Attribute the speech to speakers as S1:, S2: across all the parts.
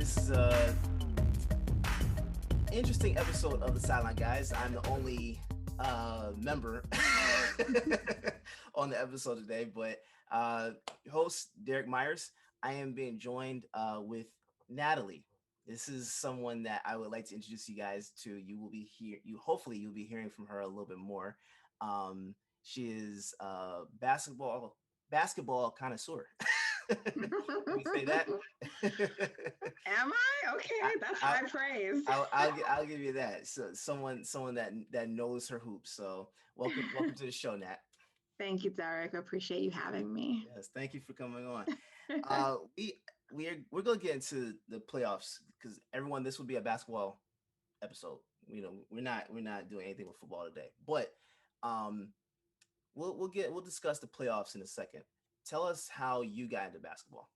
S1: This is a interesting episode of the Sideline, guys. I'm the only member on the episode today, but host Derrick Myers. I am being joined with Natalie. This is someone that I would like to introduce you guys to. You will be here. You hopefully you'll be hearing from her a little bit more. She is a basketball connoisseur. Let me say that.
S2: Am I? Okay,
S1: I,
S2: that's
S1: I,
S2: high praise.
S1: I'll give you that. So someone that knows her hoops. So welcome to the show, Nat.
S2: Thank you, Derek. I appreciate you having me.
S1: Yes, thank you for coming on. Uh, we we're gonna get into the playoffs because everyone, this will be a basketball episode. We're not doing anything with football today, but um, we'll discuss the playoffs in a second. Tell us how you got into basketball.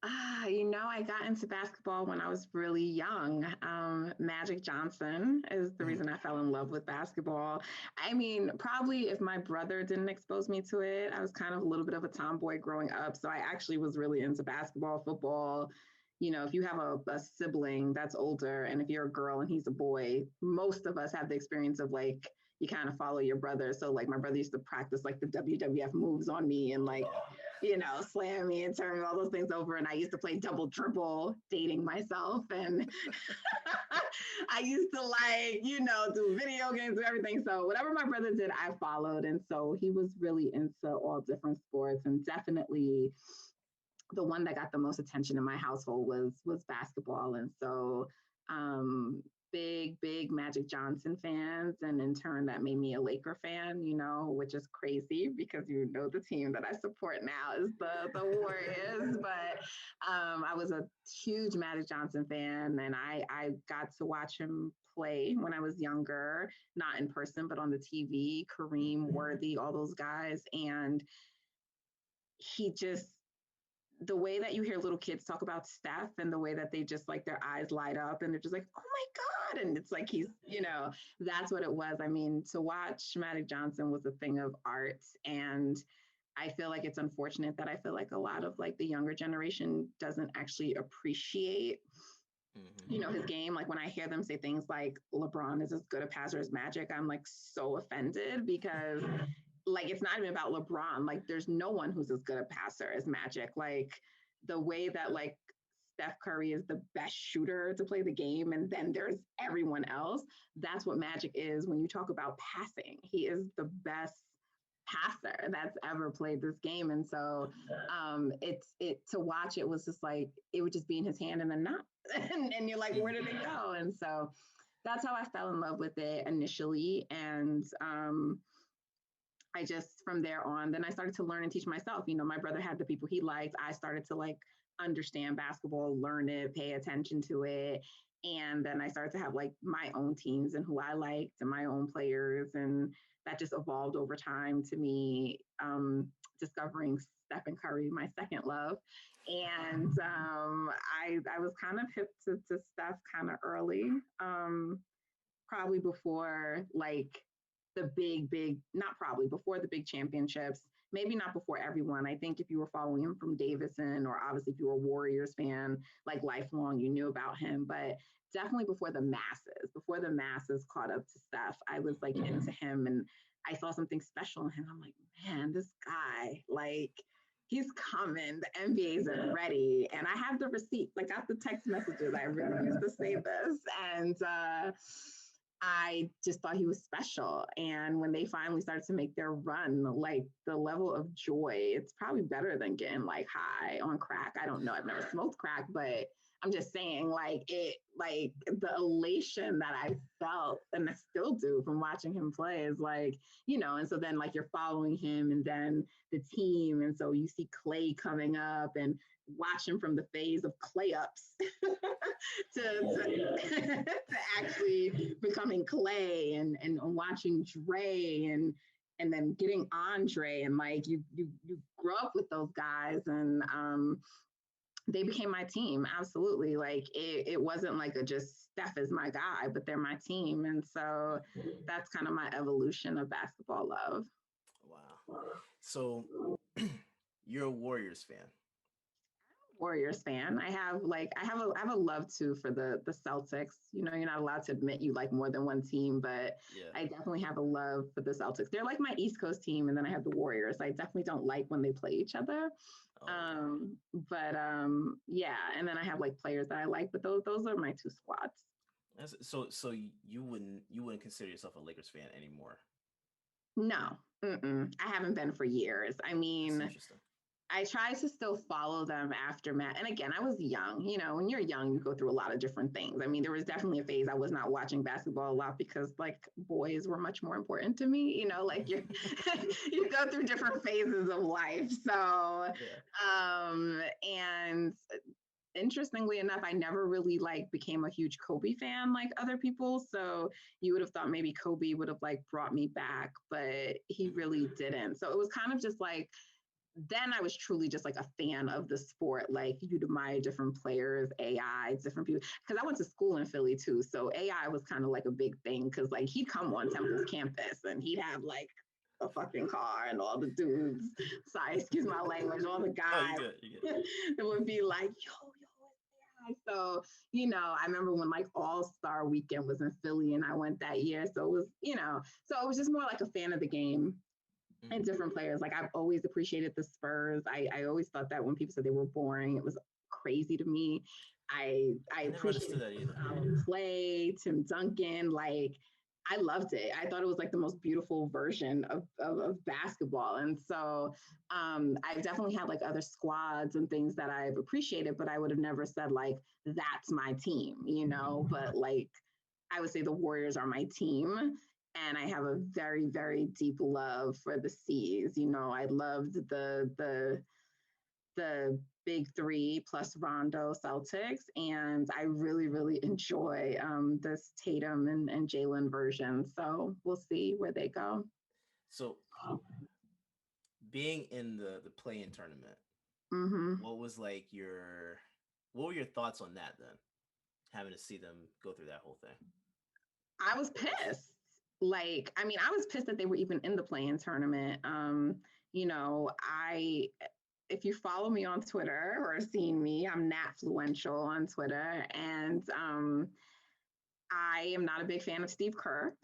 S2: I got into basketball when I was really young. Magic Johnson is the
S1: Mhm.
S2: reason I fell in love with basketball. I mean, probably if my brother didn't expose me to it, I was kind of a little bit of a tomboy growing up. So I actually was really into basketball, football. If you have a sibling that's older and if you're a girl and he's a boy, most of us have the experience of like, you kind of follow your brother. So like my brother used to practice like the WWF moves on me and like
S1: Yeah.
S2: slam me and turn all those things over. And I used to play double dribble, dating myself. And I used to do video games and everything. So whatever my brother did, I followed. And so he was really into all different sports, and definitely the one that got the most attention in my household was basketball. And so big Magic Johnson fans, and in turn that made me a Laker fan, which is crazy because the team that I support now is the Warriors. But I was a huge Magic Johnson fan, and I got to watch him play when I was younger, not in person but on the TV. Kareem, Worthy, all those guys. And he just, the way that you hear little kids talk about Steph and the way that they just like their eyes light up and they're just like, oh my God. And it's like that's what it was. I mean, to watch Magic Johnson was a thing of art. And I feel like it's unfortunate that I feel like a lot of like the younger generation doesn't actually appreciate his game. Like when I hear them say things like LeBron is as good a passer as Magic, I'm like so offended because like it's not even about LeBron. Like there's no one who's as good a passer as Magic. Like the way that like Steph Curry is the best shooter to play the game, and then there's everyone else. That's what Magic is when you talk about passing. He is the best passer that's ever played this game. And so it to watch it was just like it would just be in his hand and then not. And you're like, where did it go? And so that's how I fell in love with it initially. And I just from there on, then I started to learn and teach myself. My brother had the people he liked. I started to like understand basketball, learn it, pay attention to it. And then I started to have like my own teams and who I liked and my own players. And that just evolved over time to me discovering Stephen Curry, my second love. And I was kind of hip to Steph kind of early, probably before like the big, not probably before the big championships, maybe not before everyone. I think if you were following him from Davison, or obviously if you were a Warriors fan, like lifelong, you knew about him, but definitely before the masses caught up to Steph, I was like into him, and I saw something special in him. I'm like, man, this guy, like, he's coming. The NBA isn't ready. And I have the receipts. I got the text messages. I really used to say this. And I just thought he was special. And when they finally started to make their run, like the level of joy, it's probably better than getting like high on crack. I don't know. I've never smoked crack, but I'm just saying like the elation that I felt and I still do from watching him play is like, and so then like you're following him and then the team. And so you see Clay coming up and watch him from the phase of Clay ups to actually becoming Clay and watching Dre and then getting Andre, and like you grow up with those guys, and they became my team. Absolutely. Like it wasn't like a just Steph is my guy, but they're my team. And so that's kind of my evolution of basketball love.
S1: Wow. So you're a Warriors fan.
S2: Warriors fan. I have a love too for the Celtics. You know, you're not allowed to admit you like more than one team, but
S1: Yeah.
S2: I definitely have a love for the Celtics. They're like my East Coast team, and then I have the Warriors. I definitely don't like when they play each other.
S1: Oh, okay.
S2: Yeah, and then I have like players that I like, but those are my two squads.
S1: So you wouldn't consider yourself a Lakers fan anymore.
S2: No, I haven't been for years. I
S1: That's
S2: mean,
S1: interesting.
S2: I try to still follow them after Matt. And again, I was young. You know, when you're young, you go through a lot of different things. I mean, there was definitely a phase I was not watching basketball a lot because like boys were much more important to me. You know, like you you go through different phases of life.
S1: Yeah.
S2: And interestingly enough, I never really like became a huge Kobe fan like other people. So you would have thought maybe Kobe would have like brought me back, but he
S1: Mhm.
S2: really didn't. So it was kind of just like then I was truly just like a fan of the sport. Like you'd admire different players, AI, different people. Because I went to school in Philly too, so AI was kind of like a big thing. Because like he'd come on Temple's campus and he'd have like a fucking car and all the dudes. Sorry, excuse my language. All the
S1: Oh, you
S2: guys
S1: good. You good.
S2: that would be like, yo, it's AI. So you know, I remember when like All Star Weekend was in Philly and I went that year. So it was so it was just more like a fan of the game and
S1: Mhm.
S2: different players. Like I've always appreciated the Spurs. I always thought that when people said they were boring, it was crazy to me. I
S1: I never understood
S2: appreciated
S1: that either.
S2: Clay, Tim Duncan. Like I loved it. I thought it was like the most beautiful version of basketball. And so I've definitely had like other squads and things that I've appreciated, but I would have never said like that's my team, you know. But like I would say the Warriors are my team. And I have a very, very deep love for the C's. You know, I loved the big three plus Rondo Celtics, and I really, really enjoy this Tatum and Jalen version. So we'll see where they go.
S1: So being in the play-in tournament,
S2: Hmm.
S1: what was like what were your thoughts on that then? Having to see them go through that whole thing.
S2: I was pissed. Like, I mean, I was pissed that they were even in the playing tournament. You know, if you follow me on Twitter or seen me, I'm Natfluential on Twitter, and I am not a big fan of Steve Kerr.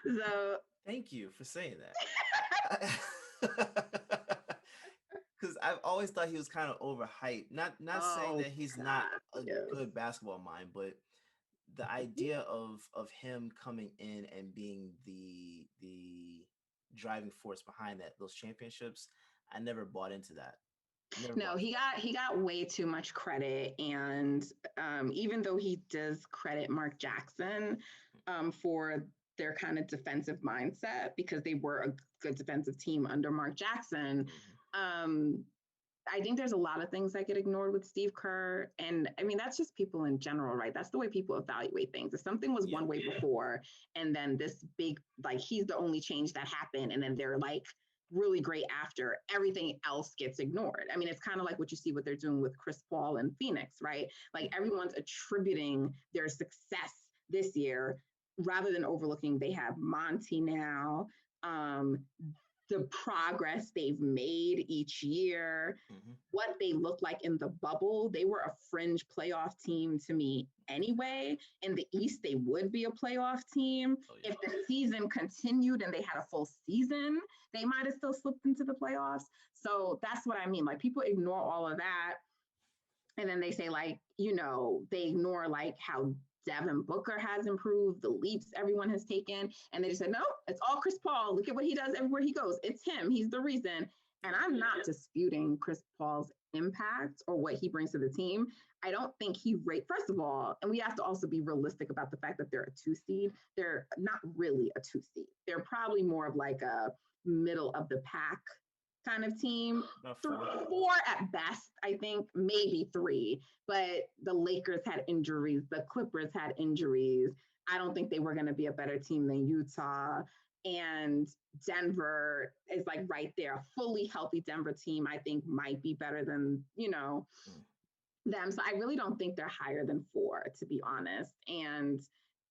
S2: So,
S1: Thank you for saying that. Because I've always thought he was kind of overhyped. Not saying
S2: oh
S1: that he's not
S2: God,
S1: a
S2: yes.
S1: good basketball mind, but the idea of him coming in and being the driving force behind those championships, I never bought into that. Never
S2: No,
S1: bought into that.
S2: he got way too much credit, and even though he does credit Mark Jackson for their kind of defensive mindset because they were a good defensive team under Mark Jackson.
S1: Hmm.
S2: Um, I think there's a lot of things that get ignored with Steve Kerr. And I mean, that's just people in general, right? That's the way people evaluate things. If something was
S1: Yeah.
S2: one way before, and then this big, like, he's the only change that happened, and then they're like really great after, everything else gets ignored. I mean, it's kind of like what you see what they're doing with Chris Paul and Phoenix, right? Like, everyone's attributing their success this year rather than overlooking they have Monty now. Um, the progress they've made each year,
S1: Hmm.
S2: what they look like in the bubble. They were a fringe playoff team to me anyway. In the East, they would be a playoff team.
S1: Oh yeah.
S2: If the season continued and they had a full season, they might have still slipped into the playoffs. So that's what I mean. Like people ignore all of that. And then they say, like, you know, they ignore like how Devin Booker has improved, the leaps everyone has taken. And they just said, no, it's all Chris Paul. Look at what he does everywhere he goes. It's him. He's the reason. And
S1: Yeah.
S2: I'm not disputing Chris Paul's impact or what he brings to the team. I don't think first of all, and we have to also be realistic about the fact that they're a 2 seed. They're not really a 2 seed. They're probably more of like a middle of the pack kind of team.
S1: About
S2: Three,
S1: four.
S2: four at best, I think, maybe three. But the Lakers had injuries, the Clippers had injuries. I don't think they were going to be a better team than Utah. And Denver is like right there. A fully healthy Denver team, I think, might be better than,
S1: Mm.
S2: them. So I really don't think they're higher than four, to be honest. And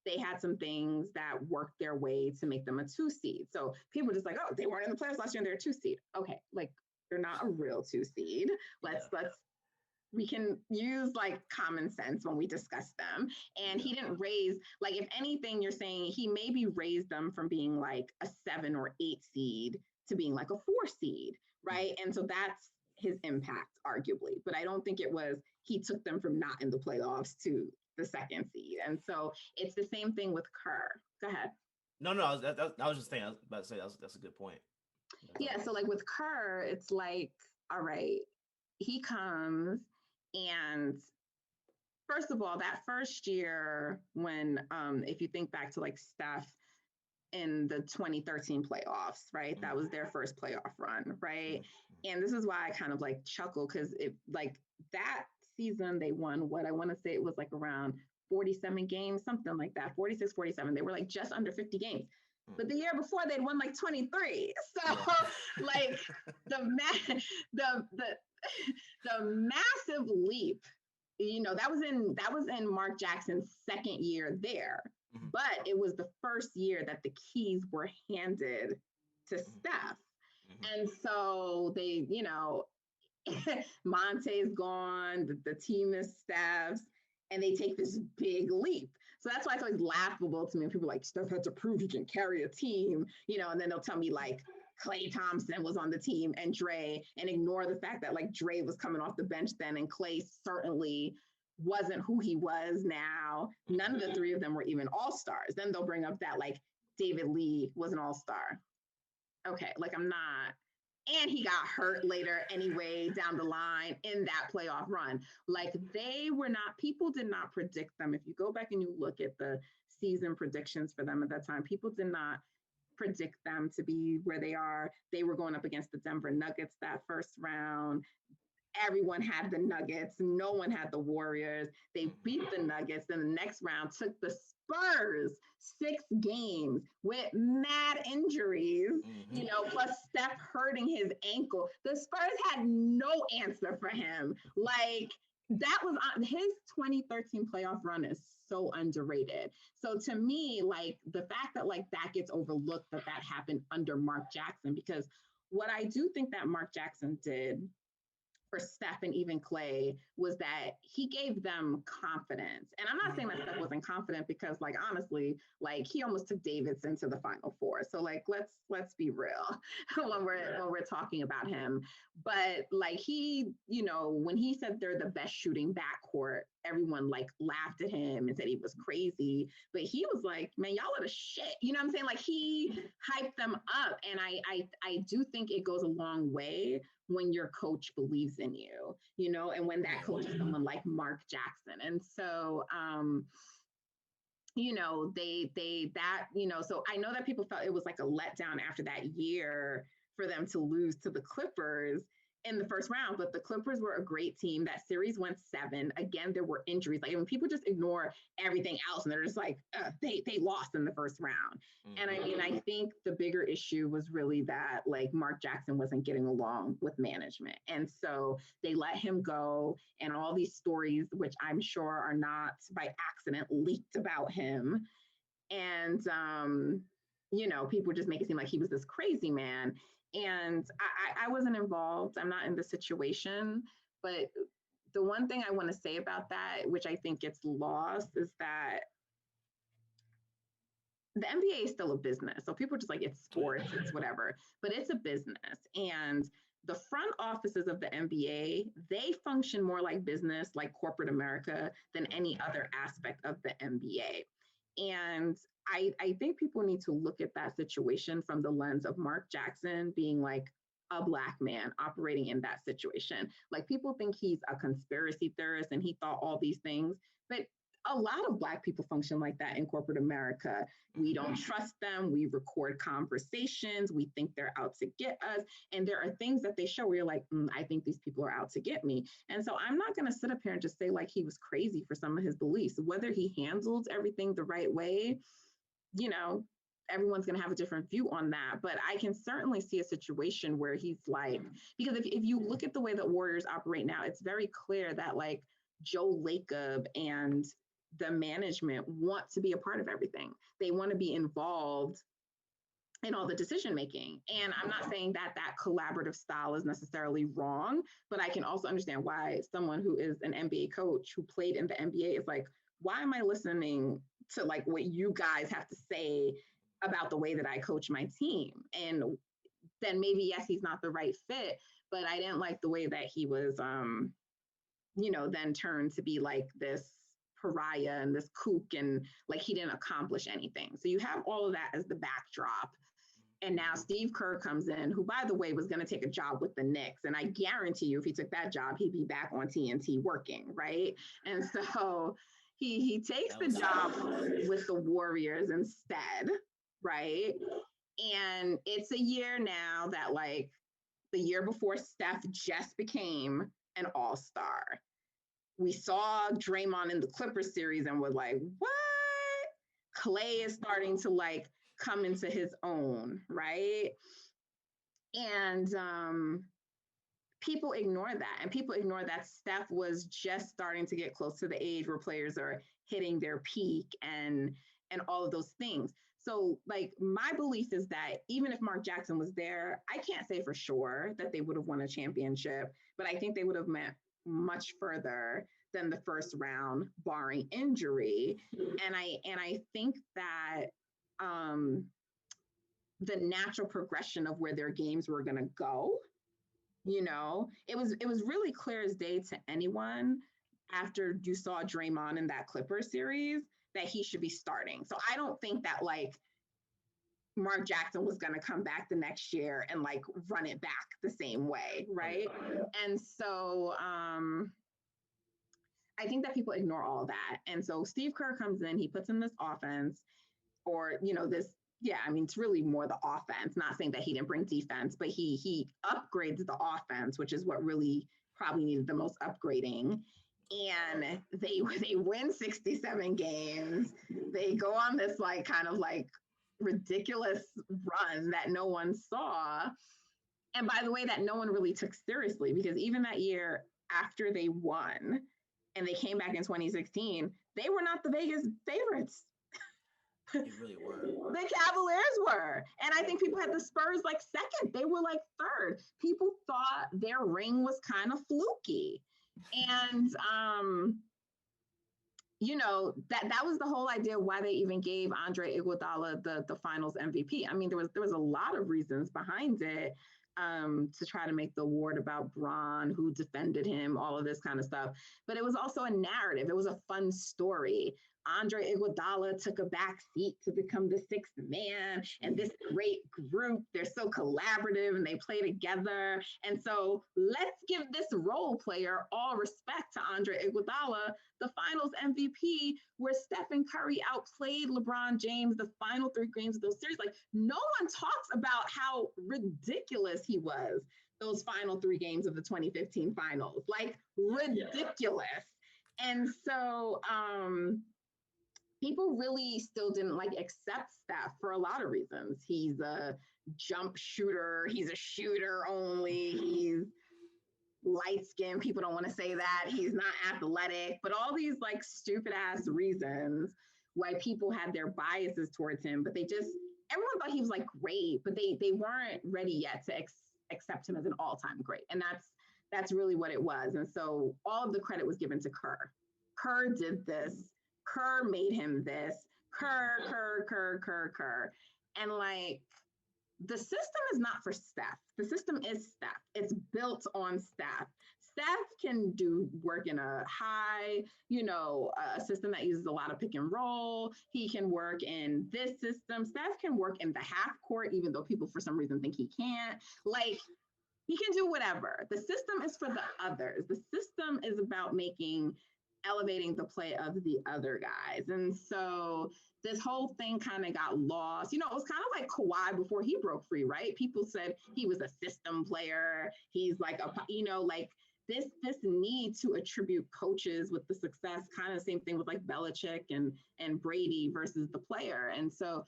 S2: they had some things that worked their way to make them a 2 seed. So people are just like, oh, they weren't in the playoffs last year and they're a 2 seed. Okay, like They're not a real 2 seed.
S1: Yeah.
S2: Let's we can use like common sense when we discuss them. And
S1: Yeah.
S2: he didn't raise, like, if anything, you're saying he maybe raised them from being like a 7 or 8 seed to being like a 4 seed,
S1: Mhm.
S2: right? And so that's his impact, arguably. But I don't think it was he took them from not in the playoffs to the 2nd seed. And so it's the same thing with Kerr. Go ahead.
S1: No, no, I was just saying. I was about to say that's a good point.
S2: Yeah. So like with Kerr, it's like, all right, he comes and first of all, that first year when if you think back to like Steph in the 2013 playoffs, right? That
S1: Mhm.
S2: was their first playoff run, right?
S1: Mhm.
S2: And this is why I kind of like chuckle because it like that season they won what I want to say it was like around 47 games, something like that, 46, 47. They were like just under 50 games.
S1: Mhm.
S2: But the year before they'd won like 23. So
S1: Yeah.
S2: like the the massive leap, that was in Mark Jackson's second year there,
S1: Mhm.
S2: but it was the first year that the keys were handed to
S1: Mhm.
S2: Steph.
S1: Mhm.
S2: And so they, Monte's gone, the team is Steph's, and they take this big leap. So that's why it's always laughable to me when people are like Steph had to prove he can carry a team, and then they'll tell me like Klay Thompson was on the team and Dre, and ignore the fact that like Dre was coming off the bench then, and Klay certainly wasn't who he was now. None of the three of them were even all-stars. Then they'll bring up that like David Lee was an all-star. Okay, like I'm not. And he got hurt later anyway down the line in that playoff run. Like they were not, people did not predict them. If you go back and you look at the season predictions for them at that time, people did not predict them to be where they are. They were going up against the Denver Nuggets that first round. Everyone had the Nuggets. No one had the Warriors. They beat the Nuggets. Then the next round took the Spurs 6 games with mad injuries,
S1: Mhm.
S2: plus Steph hurting his ankle. The Spurs had no answer for him. Like, that was his 2013 playoff run is so underrated. So to me, like the fact that like that gets overlooked that happened under Mark Jackson, because what I do think that Mark Jackson did for Steph and even Klay was that he gave them confidence. And I'm not saying that Steph wasn't confident because like honestly, like he almost took Davidson to the Final Four. So like let's be real when we're talking about him. But like he, when he said they're the best shooting backcourt, everyone like laughed at him and said he was crazy. But he was like, man, y'all are the shit. You know what I'm saying? Like he hyped them up. And I do think it goes a long way when your coach believes in you, and when that
S1: Yeah.
S2: coach is someone like Mark Jackson. And so, so I know that people felt it was like a letdown after that year for them to lose to the Clippers in the first round, but the Clippers were a great team. That series went 7. Again, there were injuries. Like when people just ignore everything else and they're just like, they lost in the first round. And I mean, I think the bigger issue was really that like Mark Jackson wasn't getting along with management. And so they let him go. And all these stories, which I'm sure are not by accident leaked about him. And, people just make it seem like he was this crazy man. And I wasn't involved. I'm not in the situation. But the one thing I want to say about that, which I think gets lost, is that the NBA is still a business. So people are just like, it's sports, it's whatever, but it's a business. And the front offices of the NBA, they function more like business, like corporate America, than any other aspect of the NBA. And I think people need to look at that situation from the lens of Mark Jackson being like a Black man operating in that situation. Like people think he's a conspiracy theorist and he thought all these things, but a lot of Black people function like that in corporate America. We don't trust them. We record conversations. We think they're out to get us. And there are things that they show where you're like, I think these people are out to get me. And so I'm not going to sit up here and just say like he was crazy for some of his beliefs. Whether he handled everything the right way, everyone's going to have a different view on that. But I can certainly see a situation where he's like, because if you look at the way that Warriors operate now, it's very clear that like Joe Lacob and the management want to be a part of everything. They want to be involved in all the decision making. And I'm not saying that that collaborative style is necessarily wrong, but I can also understand why someone who is an NBA coach who played in the NBA is like, why am I listening to like what you guys have to say about the way that I coach my team? And then maybe, yes, he's not the right fit, but I didn't like the way that he was, then turned to be like this pariah and this kook, and like he didn't accomplish anything. So you have all of that as the backdrop. And now Steve Kerr comes in, who, by the way, was going to take a job with the Knicks. And I guarantee you, if he took that job, he'd be back on TNT working, right? And so he takes the job with the Warriors instead, right? And it's a year now that, like, the year before Steph just became an all-star. We saw Draymond in the Clippers series and was like, what? Clay is starting to, like, come into his own, right? And people ignore that. And people ignore that Steph was just starting to get close to the age where players are hitting their peak and all of those things. So, like, my belief is that even if Mark Jackson was there, I can't say for sure that they would have won a championship, but I think they would have went much further than the first round, barring injury. And I think that the natural progression of where their games were going to go, it was really clear as day to anyone after you saw Draymond in that Clippers series that he should be starting. So I don't think that, like, Mark Jackson was going to come back the next year and, like, run it back the same way, right? And so I think that people ignore all that. And so Steve Kerr comes in, he puts in this offense, or, this, yeah, I mean, it's really more the offense, not saying that he didn't bring defense, but he upgrades the offense, which is what really probably needed the most upgrading. And they win 67 games. They go on this, like, kind of like ridiculous run that no one saw. And by the way, that no one really took seriously, because even that year after they won and they came back in 2016, they were not the Vegas favorites.
S1: They really were.
S2: The Cavaliers were. And I think people had the Spurs like second. They were like third. People thought their ring was kind of fluky. And that was the whole idea why they even gave Andre Iguodala the finals MVP. I mean, there was a lot of reasons behind it, to try to make the award about Bron, who defended him, all of this kind of stuff. But it was also a narrative. It was a fun story. Andre Iguodala took a back seat to become the sixth man, and this great group, they're so collaborative and they play together. And so let's give this role player all respect to Andre Iguodala, the finals MVP, where Stephen Curry outplayed LeBron James the final 3 games of those series. Like, no one talks about how ridiculous he was those final 3 games of the 2015 finals. Like, ridiculous. Yeah. And so people really still didn't, like, accept Steph for a lot of reasons. He's a jump shooter. He's a shooter only. He's light skinned. People don't want to say that. He's not athletic, but all these, like, stupid ass reasons why people had their biases towards him. But everyone thought he was, like, great, but they weren't ready yet to accept him as an all-time great. And that's really what it was. And so all of the credit was given to Kerr. Kerr did this. Kerr made him this. Kerr. And, like, the system is not for Steph. The system is Steph. It's built on Steph. Steph can do work in a high, a system that uses a lot of pick and roll. He can work in this system. Steph can work in the half court, even though people for some reason think he can't. Like, he can do whatever. The system is for the others. The system is about elevating the play of the other guys. And so this whole thing kind of got lost. It was kind of like Kawhi before he broke free, right? People said he was a system player. He's like this need to attribute coaches with the success, kind of the same thing with like Belichick and Brady versus the player. And so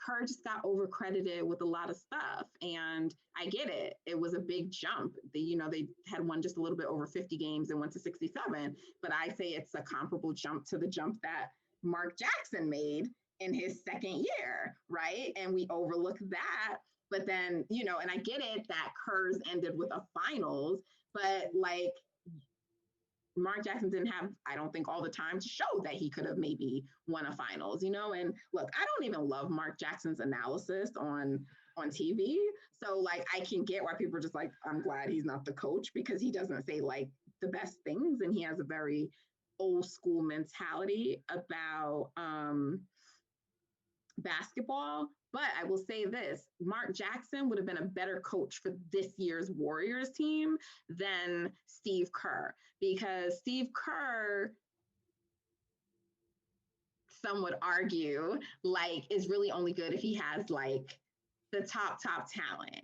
S2: Kerr just got overcredited with a lot of stuff. And I get it. It was a big jump. They had won just a little bit over 50 games and went to 67. But I say it's a comparable jump to the jump that Mark Jackson made in his second year, right? And we overlook that. But then, and I get it that Kerr's ended with a finals, but like Mark Jackson didn't have, I don't think, all the time to show that he could have maybe won a finals, And look, I don't even love Mark Jackson's analysis on TV. So like I can get why people are just like, I'm glad he's not the coach because he doesn't say like the best things and he has a very old school mentality about basketball. But I will say this, Mark Jackson would have been a better coach for this year's Warriors team than Steve Kerr, because Steve Kerr, some would argue, like is really only good if he has like the top talent.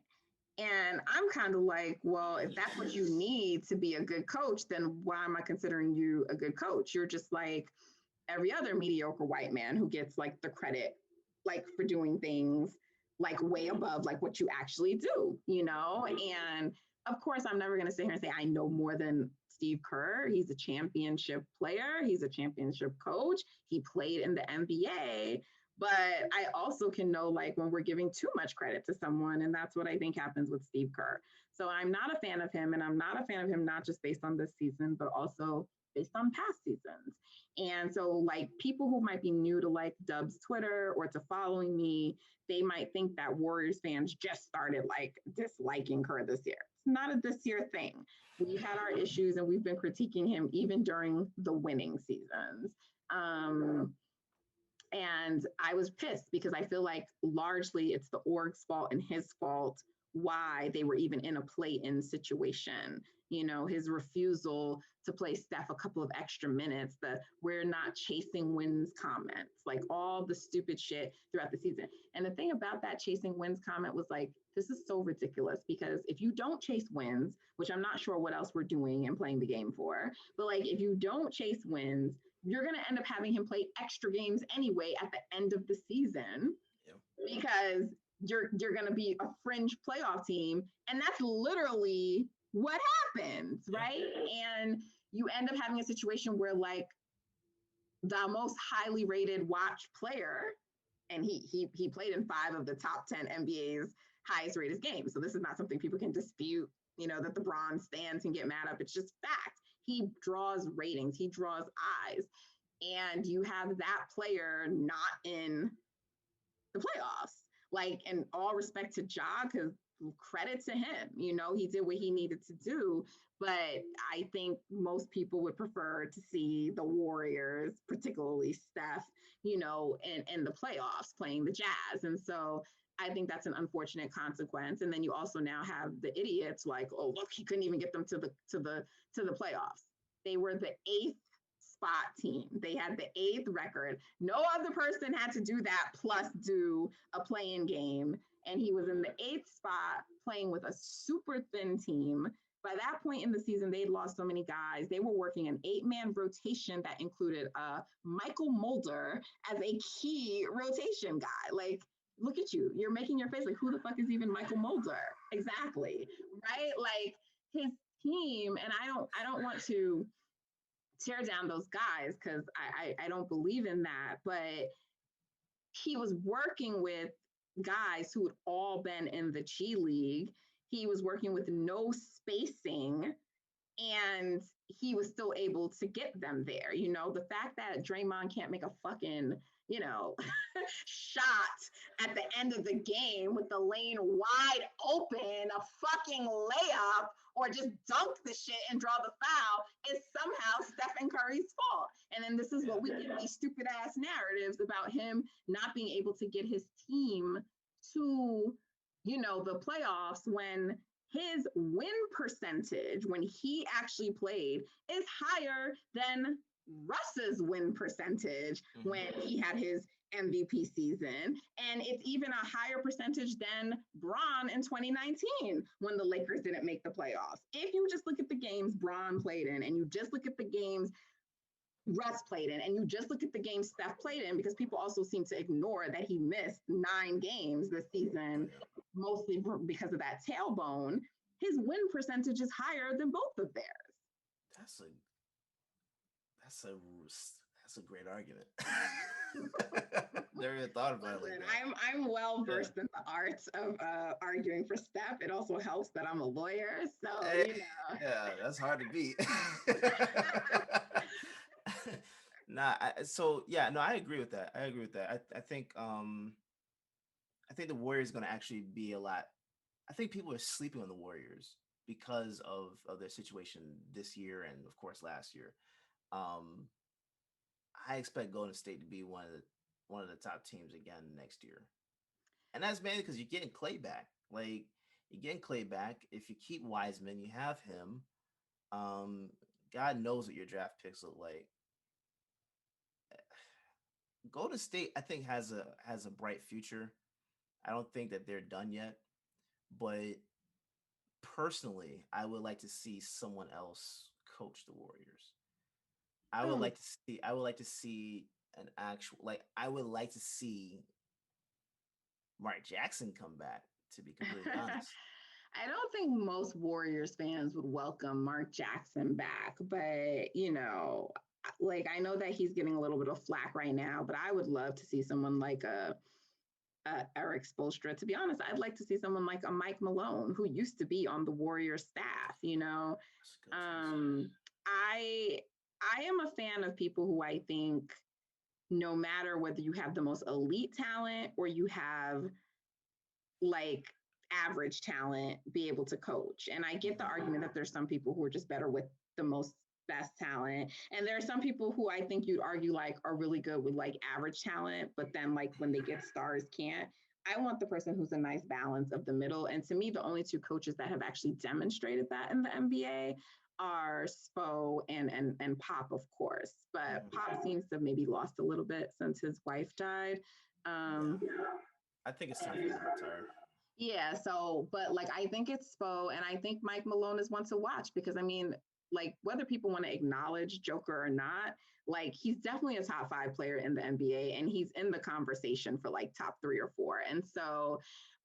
S2: And I'm kind of like, well, if that's what you need to be a good coach, then why am I considering you a good coach? You're just like every other mediocre white man who gets like the credit, like for doing things like way above like what you actually do, And of course, I'm never going to sit here and say I know more than Steve Kerr. He's a championship player. He's a championship coach. He played in the NBA. But I also can know like when we're giving too much credit to someone, and that's what I think happens with Steve Kerr. So I'm not a fan of him, and I'm not a fan of him not just based on this season, but also based on past seasons. And so like people who might be new to like Dub's Twitter or to following me, they might think that Warriors fans just started like disliking Kerr this year. It's not a this year thing. We've had our issues and we've been critiquing him even during the winning seasons. And I was pissed because I feel like largely it's the org's fault and his fault why they were even in a play-in situation. His refusal to play Steph a couple of extra minutes, the we're not chasing wins comments, like all the stupid shit throughout the season. And the thing about that chasing wins comment was like, this is so ridiculous because if you don't chase wins, which I'm not sure what else we're doing and playing the game for, but like if you don't chase wins, you're going to end up having him play extra games anyway at the end of the season because you're going to be a fringe playoff team. And that's literally what happens, right? And you end up having a situation where like the most highly rated watched player, and he played in 5 of the top 10 NBA's highest rated games. So this is not something people can dispute, that the bronze fans can get mad up. It's just fact. He draws ratings, he draws eyes, and you have that player not in the playoffs. Like, in all respect to Ja, because credit to him, he did what he needed to do. But I think most people would prefer to see the Warriors, particularly Steph, in the playoffs playing the Jazz. And so I think that's an unfortunate consequence. And then you also now have the idiots like, oh, look, he couldn't even get them to the playoffs. They were the 8th spot team. They had the 8th record. No other person had to do that plus do a play-in game. And he was in the 8th spot playing with a super thin team. By that point in the season, they'd lost so many guys. They were working an 8-man rotation that included Michael Mulder as a key rotation guy. Like, look at you. You're making your face like, who the fuck is even Michael Mulder? Exactly. Right? Like his team, and I don't want to tear down those guys because I don't believe in that, but he was working with guys who had all been in the G League. He was working with no spacing, and he was still able to get them there. The fact that Draymond can't make a fucking, shot at the end of the game with the lane wide open, a fucking layup, or just dunk the shit and draw the foul is somehow Stephen Curry's fault. And then this is what we get these stupid ass narratives about him not being able to get his team to, the playoffs when his win percentage when he actually played is higher than Russ's win percentage when he had his MVP season. And it's even a higher percentage than Bron in 2019 when the Lakers didn't make the playoffs. If you just look at the games Bron played in and you just look at the games Russ played in, and you just look at the games Steph played in, because people also seem to ignore that he missed 9 games this season, mostly because of that tailbone, his win percentage is higher than both of theirs.
S1: That's a That's a great argument. Never even thought about it like
S2: Listen,
S1: that.
S2: I'm well
S1: Yeah.
S2: versed in the arts of arguing for Steph. It also helps that I'm a lawyer, so
S1: Eh, yeah, that's hard to beat. Nah, so yeah, no, I agree with that. I agree with that. I think the Warriors going to actually be a lot. I think people are sleeping on the Warriors because of their situation this year and of course last year. Um, I expect Golden State to be one of the top teams again next year, and that's mainly because you're getting Clay back. Like you're getting Clay back. If you keep Wiseman, you have him. Um, God knows what your draft picks look like. Golden State, I think, has a bright future. I don't think that they're done yet, but personally, I would like to see someone else coach the Warriors.
S2: oh,
S1: I would like to see an actual like I would like to see Mark Jackson come back, to be completely honest.
S2: I don't think most Warriors fans would welcome Mark Jackson back, but like I know that he's getting a little bit of flack right now, but I would love to see someone like a Eric Spoelstra. To be honest, I'd like to see someone like a Mike Malone who used to be on the Warriors staff.
S1: That's a good choice.
S2: Um, I I am a fan of people who I think no matter whether you have the most elite talent or you have like average talent be able to coach. And I get the
S1: Mhm.
S2: argument that there's some people who are just better with the most best talent. And there are some people who I think you'd argue like are really good with like average talent, but then like when they get stars can't. I want the person who's a nice balance of the middle. And to me, the only two coaches that have actually demonstrated that in the NBA are Spo and Pop, of course. But
S1: Mhm.
S2: Pop seems to have maybe lost a little bit since his wife died.
S1: Yeah,
S2: Um,
S1: I think it's time for him to retire.
S2: yeah, so but like I think it's Spo and I think Mike Malone is one to watch because I mean, like whether people want to acknowledge Joker or not, like he's definitely a top 5 player in the NBA and he's in the conversation for like top 3 or 4. And so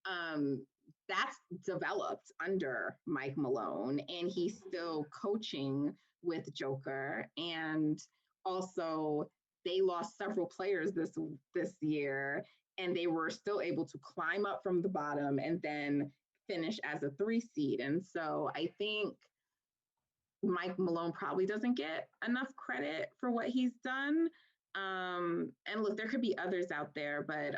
S2: um that's developed under Mike Malone and he's still coaching with Joker and also they lost several players this year and they were still able to climb up from the bottom and then finish as a 3 seed. And so I think Mike Malone probably doesn't get enough credit for what he's done. And look, there could be others out there, but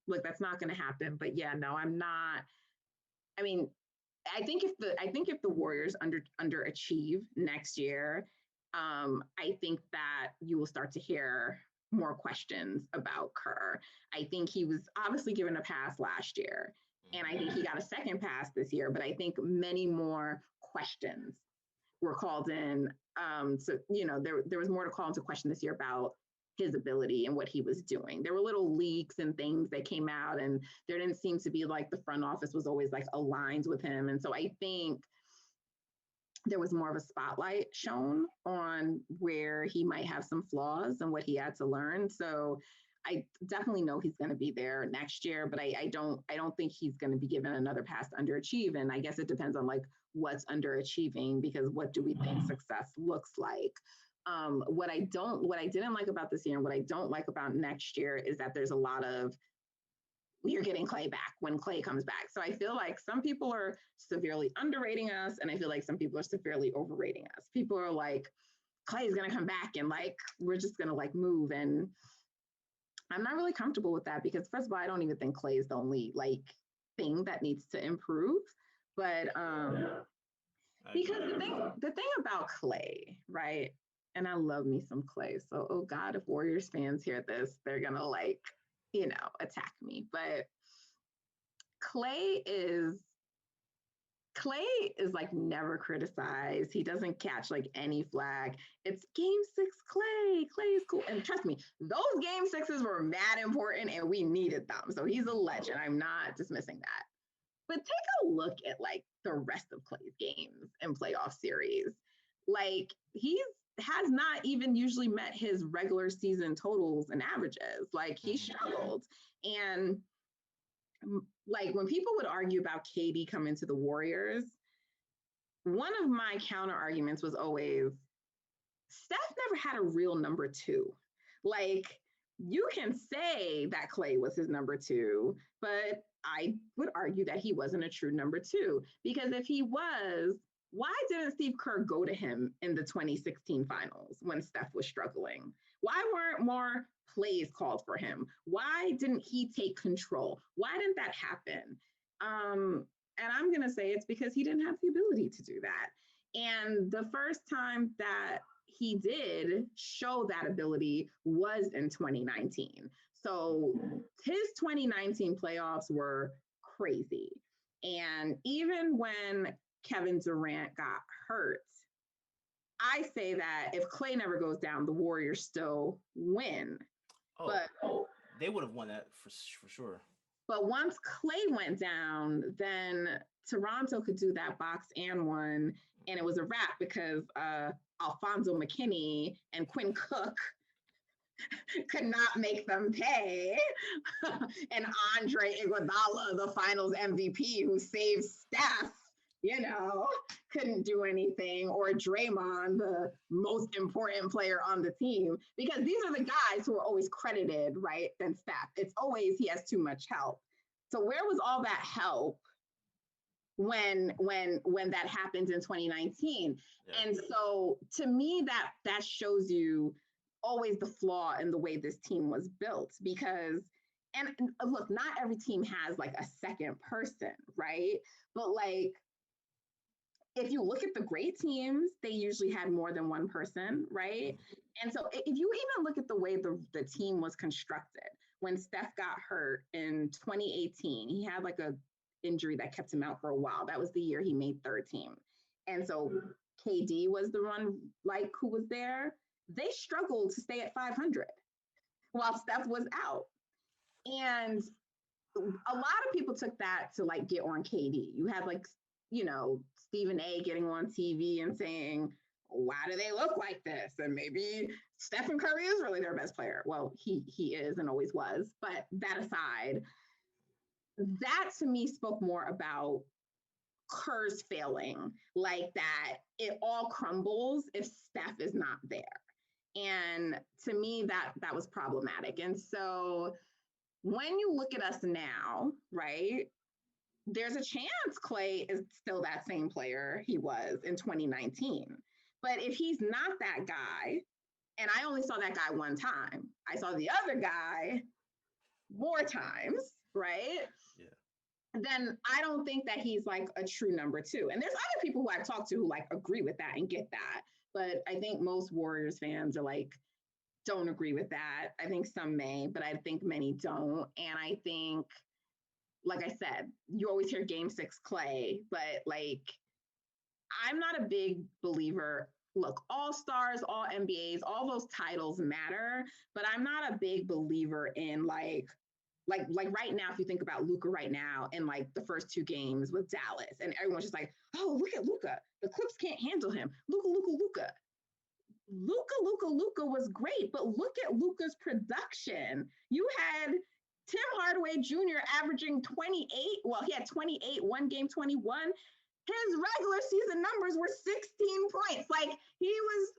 S2: look, that's not going to happen. But yeah, no, I'm not. I mean, I think if the Warriors underachieve next year, I think that you will start to hear more questions about Kerr. I think he was obviously given a pass last year, and I think he got a second pass this year. But I think many more questions were called in. So there was more to call into question this year about his ability and what he was doing. There were little leaks and things that came out, and there didn't seem to be like the front office was always like aligned with him. And so I think there was more of a spotlight shown on where he might have some flaws and what he had to learn. So I definitely know he's going to be there next year, but I don't think he's going to be given another pass to underachieve. And I guess it depends on like what's underachieving because what do we think success looks like? What I didn't like about this year and what I don't like about next year is that there's a lot of you're getting Clay back when Clay comes back. So I feel like some people are severely underrating us, and I feel like some people are severely overrating us. People are like, Clay's gonna come back and like we're just gonna like move. And I'm not really comfortable with that because first of all, I don't even think Clay is the only like thing that needs to improve. But
S1: I
S2: because
S1: agree.
S2: the thing about Clay, right? And I love me some Clay. So oh God, if Warriors fans hear this, they're gonna like, attack me. But Clay is Clay is like never criticized. He doesn't catch like any flag. It's game 6 Clay. Clay is cool. And trust me, those game 6s were mad important and we needed them. So he's a legend. I'm not dismissing that. But take a look at like the rest of Clay's games and playoff series. Like he's has not even usually met his regular season totals and averages. Like he
S1: Mhm.
S2: struggled. And like when people would argue about KD coming to the Warriors, one of my counter arguments was always Steph never had a real number 2. Like, you can say that Clay was his number two, but I would argue that he wasn't a true number two, because if he was, why didn't Steve Kerr go to him in the 2016 finals when Steph was struggling? Why weren't more plays called for him? Why didn't he take control? Why didn't that happen? And I'm going to say it's because he didn't have the ability to do that. And the first time that he did show that ability was in 2019. So his 2019 playoffs were crazy. And even when Kevin Durant got hurt, I say that if Clay never goes down, the Warriors still win.
S1: Oh,
S2: But
S1: they would have won that for sure.
S2: But once Clay went down, then Toronto could do that box and one, and it was a wrap because Alfonso McKinney and Quinn Cook could not make them pay. And Andre Iguodala, the Finals MVP, who saved Steph, couldn't do anything, or Draymond, the most important player on the team, because these are the guys who are always credited, right, than Steph. It's always he has too much help. So where was all that help when that happened in 2019? Yeah. And so to me, that shows you always the flaw in the way this team was built, because, and look, not every team has like a second person, right? But like, if you look at the great teams, they usually had more than one person, right? And so if you even look at the way the team was constructed, when Steph got hurt in 2018, he had like a injury that kept him out for a while. That was the year he made third team. And so KD was the one like who was there. They struggled to stay at 500 while Steph was out. And a lot of people took that to like get on KD. You had like, Stephen A getting on TV and saying, why do they look like this? And maybe Stephen Curry is really their best player. Well, he is and always was. But that aside, that to me spoke more about Kerr's failing, like that it all crumbles if Steph is not there. And to me, that was problematic. And so when you look at us now, right, there's a chance Clay is still that same player he was in 2019. But if he's not that guy, and I only saw that guy one time, I saw the other guy more times, right?
S1: Yeah.
S2: Then I don't think that he's like a true number two. And there's other people who I've talked to who like agree with that and get that. But I think most Warriors fans are like, don't agree with that. I think some may, but I think many don't. And I think, like I said, you always hear Game 6 Clay, but like, I'm not a big believer. Look, all stars, all NBAs, all those titles matter, but I'm not a big believer in like right now, if you think about Luka right now in like the first two games with Dallas, and everyone's just like, oh, look at Luka. The Clips can't handle him. Luka. Luka was great, but look at Luka's production. You had Tim Hardaway Jr. averaging 28. Well, he had 28, one game 21. His regular season numbers were 16 points. Like, he was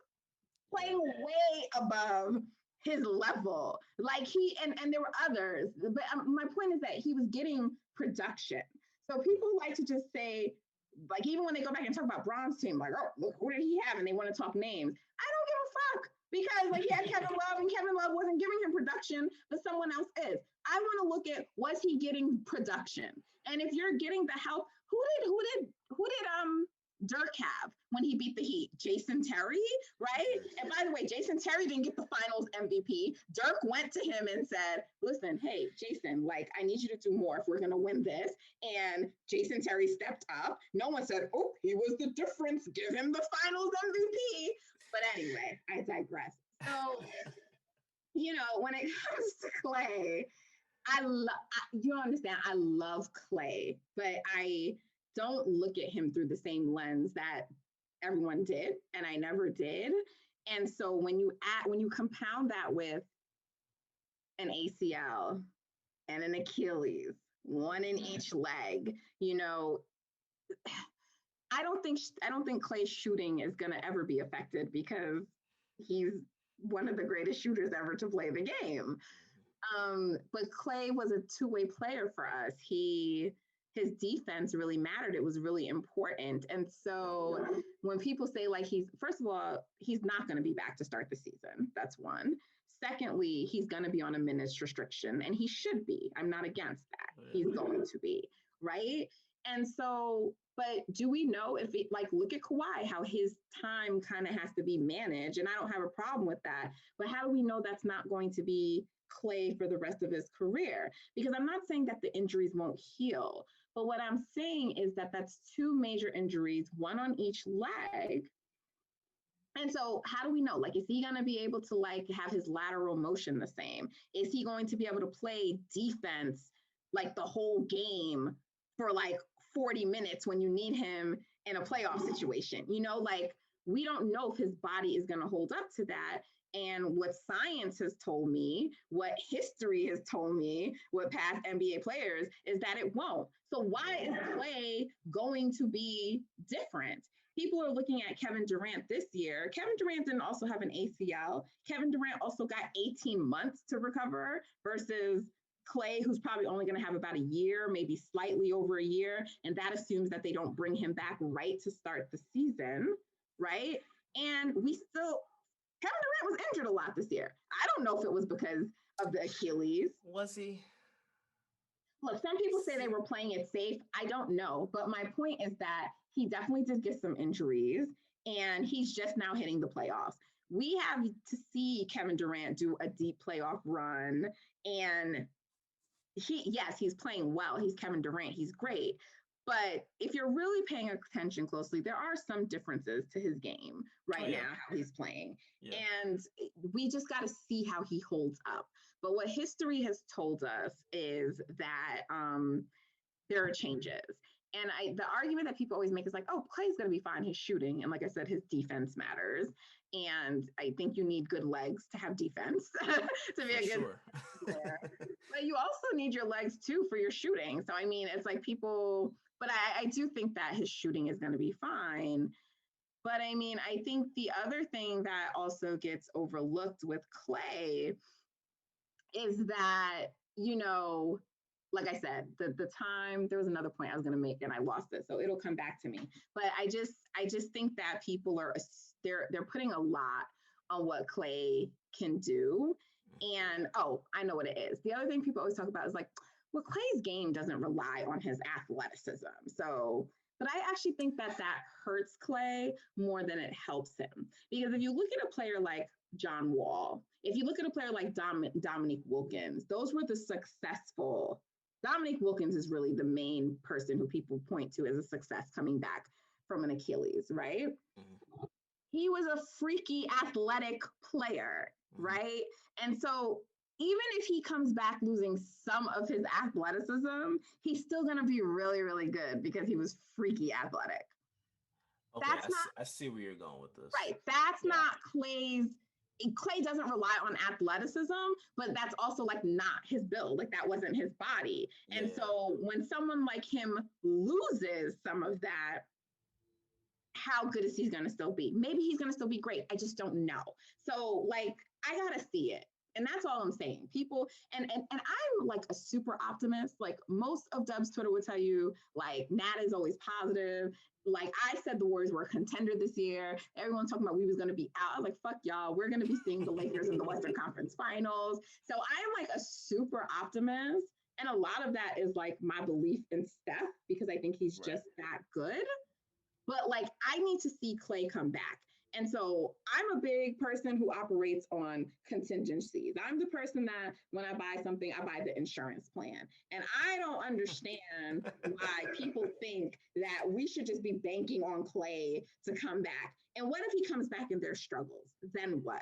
S2: playing way above his level. Like, and there were others. But my point is that he was getting production. So people like to just say, like, even when they go back and talk about Bron's team, like, oh, look, who did he have? And they want to talk names. I don't give a fuck, because like, he had Kevin Love, and Kevin Love wasn't giving him production, but someone else is. I want to look at, was he getting production? And if you're getting the help, who did Dirk have when he beat the Heat? Jason Terry, right? And by the way, Jason Terry didn't get the Finals MVP. Dirk went to him and said, listen, hey, Jason, like, I need you to do more if we're going to win this. And Jason Terry stepped up. No one said, oh, he was the difference. Give him the Finals MVP. But anyway, I digress. So, when it comes to Clay, you understand, I love Clay, but I don't look at him through the same lens that everyone did, and I never did. And so when you compound that with an ACL and an Achilles, one in each leg, I don't think Clay's shooting is going to ever be affected, because he's one of the greatest shooters ever to play the game. But Klay was a two-way player for us. His defense really mattered. It was really important. And so when people say like he's first of all, he's not going to be back to start the season. That's one. Secondly, he's going to be on a minutes restriction and he should be. I'm not against that. He's going to be, right? And so, but do we know if it like look at Kawhi, how his time kind of has to be managed? And I don't have a problem with that. But how do we know that's not going to be Klay for the rest of his career? Because I'm not saying that the injuries won't heal, but what I'm saying is that that's two major injuries, one on each leg. And so how do we know? Like, is he going to be able to like have his lateral motion the same? Is he going to be able to play defense like the whole game for like 40 minutes when you need him in a playoff situation? You know, like we don't know if his body is going to hold up to that. And what science has told me, what history has told me, what past NBA players is that it won't. So why is Klay going to be different? People are looking at Kevin Durant this year. Kevin Durant didn't also have an ACL. Kevin Durant also got 18 months to recover versus Klay, who's probably only going to have about a year, maybe slightly over a year. And that assumes that they don't bring him back right to start the season, right? And Kevin Durant was injured a lot this year. I don't know if it was because of the Achilles.
S1: Was he?
S2: Look, some people say they were playing it safe. I don't know. But my point is that he definitely did get some injuries, and he's just now hitting the playoffs. We have to see Kevin Durant do a deep playoff run. And he's playing well. He's Kevin Durant. He's great. But if you're really paying attention closely, there are some differences to his game now, how he's playing. Yeah. And we just got to see how he holds up. But what history has told us is that there are changes. And the argument that people always make is like, oh, Klay's going to be fine. He's shooting. And like I said, his defense matters. And I think you need good legs to have defense to be a good player. But you also need your legs too for your shooting. So, I mean, it's like people, but I do think that his shooting is going to be fine. But I mean, I think the other thing that also gets overlooked with Klay is that, you know, like I said, the time, there was another point I was going to make and I lost it. So it'll come back to me. But I just think that people they're putting a lot on what Klay can do. And, I know what it is. The other thing people always talk about is like, well, Klay's game doesn't rely on his athleticism. So, but I actually think that hurts Klay more than it helps him. Because if you look at a player like John Wall, if you look at a player like Dominique Wilkins, those were the successful. Dominique Wilkins is really the main person who people point to as a success coming back from an Achilles, right? Mm-hmm. He was a freaky athletic player, right? And so even if he comes back losing some of his athleticism, he's still going to be really, really good because he was freaky athletic.
S1: Okay, I see where you're going with this.
S2: Right. That's not Klay's. Klay doesn't rely on athleticism, but that's also like not his build. Like that wasn't his body. And so when someone like him loses some of that, how good is he going to still be? Maybe he's going to still be great. I just don't know. So like, I got to see it. And that's all I'm saying. People, and I'm like a super optimist. Like most of Dub's Twitter would tell you, like Nat is always positive. Like I said, the Warriors were a contender this year. Everyone's talking about we was going to be out. I was like, fuck y'all. We're going to be seeing the Lakers in the Western Conference Finals. So I'm like a super optimist. And a lot of that is like my belief in Steph because I think he's just that good. But like, I need to see Klay come back. And so I'm a big person who operates on contingencies. I'm the person that when I buy something, I buy the insurance plan. And I don't understand why people think that we should just be banking on Klay to come back. And what if he comes back and there's struggles? Then what?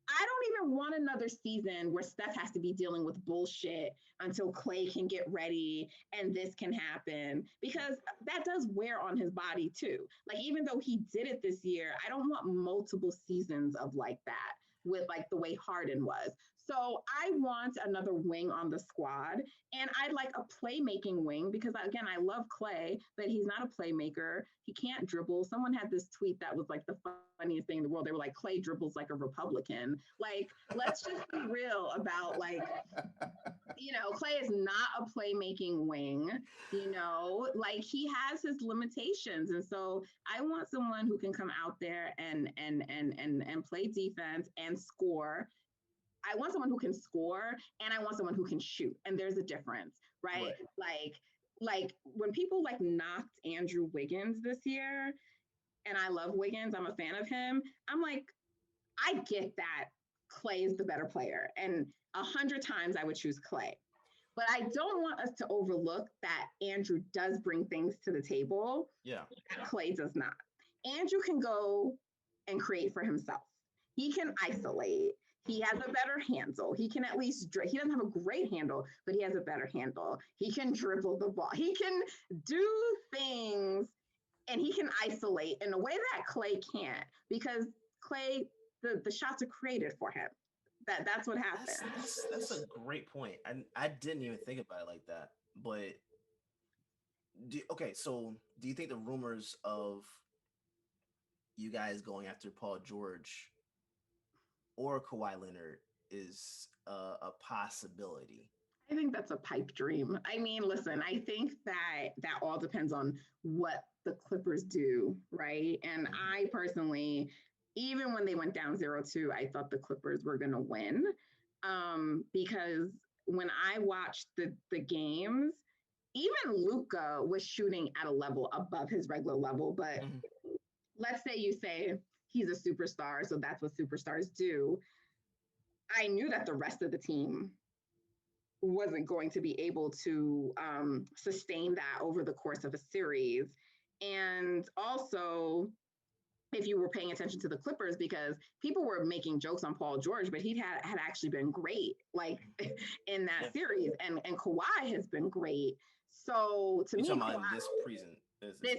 S2: I don't even want another season where Steph has to be dealing with bullshit until Klay can get ready and this can happen, because that does wear on his body too. Like, even though he did it this year, I don't want multiple seasons of like that with like the way Harden was. So I want another wing on the squad, and I'd like a playmaking wing because again, I love Clay, but he's not a playmaker. He can't dribble. Someone had this tweet that was like the funniest thing in the world. They were like, Clay dribbles like a Republican. Like, let's just be real about like, Clay is not a playmaking wing, like he has his limitations. And so I want someone who can come out there and play defense and score. I want someone who can score and I want someone who can shoot. And there's a difference, right? Like when people like knocked Andrew Wiggins this year, and I love Wiggins, I'm a fan of him. I'm like, I get that Clay is the better player. And 100 times I would choose Clay. But I don't want us to overlook that Andrew does bring things to the table that Clay does not. Andrew can go and create for himself. He can isolate. He has a better handle. He can at least, he doesn't have a great handle, but he has a better handle. He can dribble the ball. He can do things and he can isolate in a way that Clay can't, because Clay, the shots are created for him. That's what happens.
S1: That's a great point. I didn't even think about it like that. But so do you think the rumors of you guys going after Paul George or Kawhi Leonard is a possibility?
S2: I think that's a pipe dream. I mean, listen, I think that all depends on what the Clippers do, right? And I personally, even when they went down 0-2, I thought the Clippers were going to win, because when I watched the games, even Luka was shooting at a level above his regular level. But let's say you say he's a superstar, so that's what superstars do. I knew that the rest of the team wasn't going to be able to sustain that over the course of a series. And also, if you were paying attention to the Clippers, because people were making jokes on Paul George, but he had actually been great, like in that series, and Kawhi has been great. So to me,
S1: Kawhi, this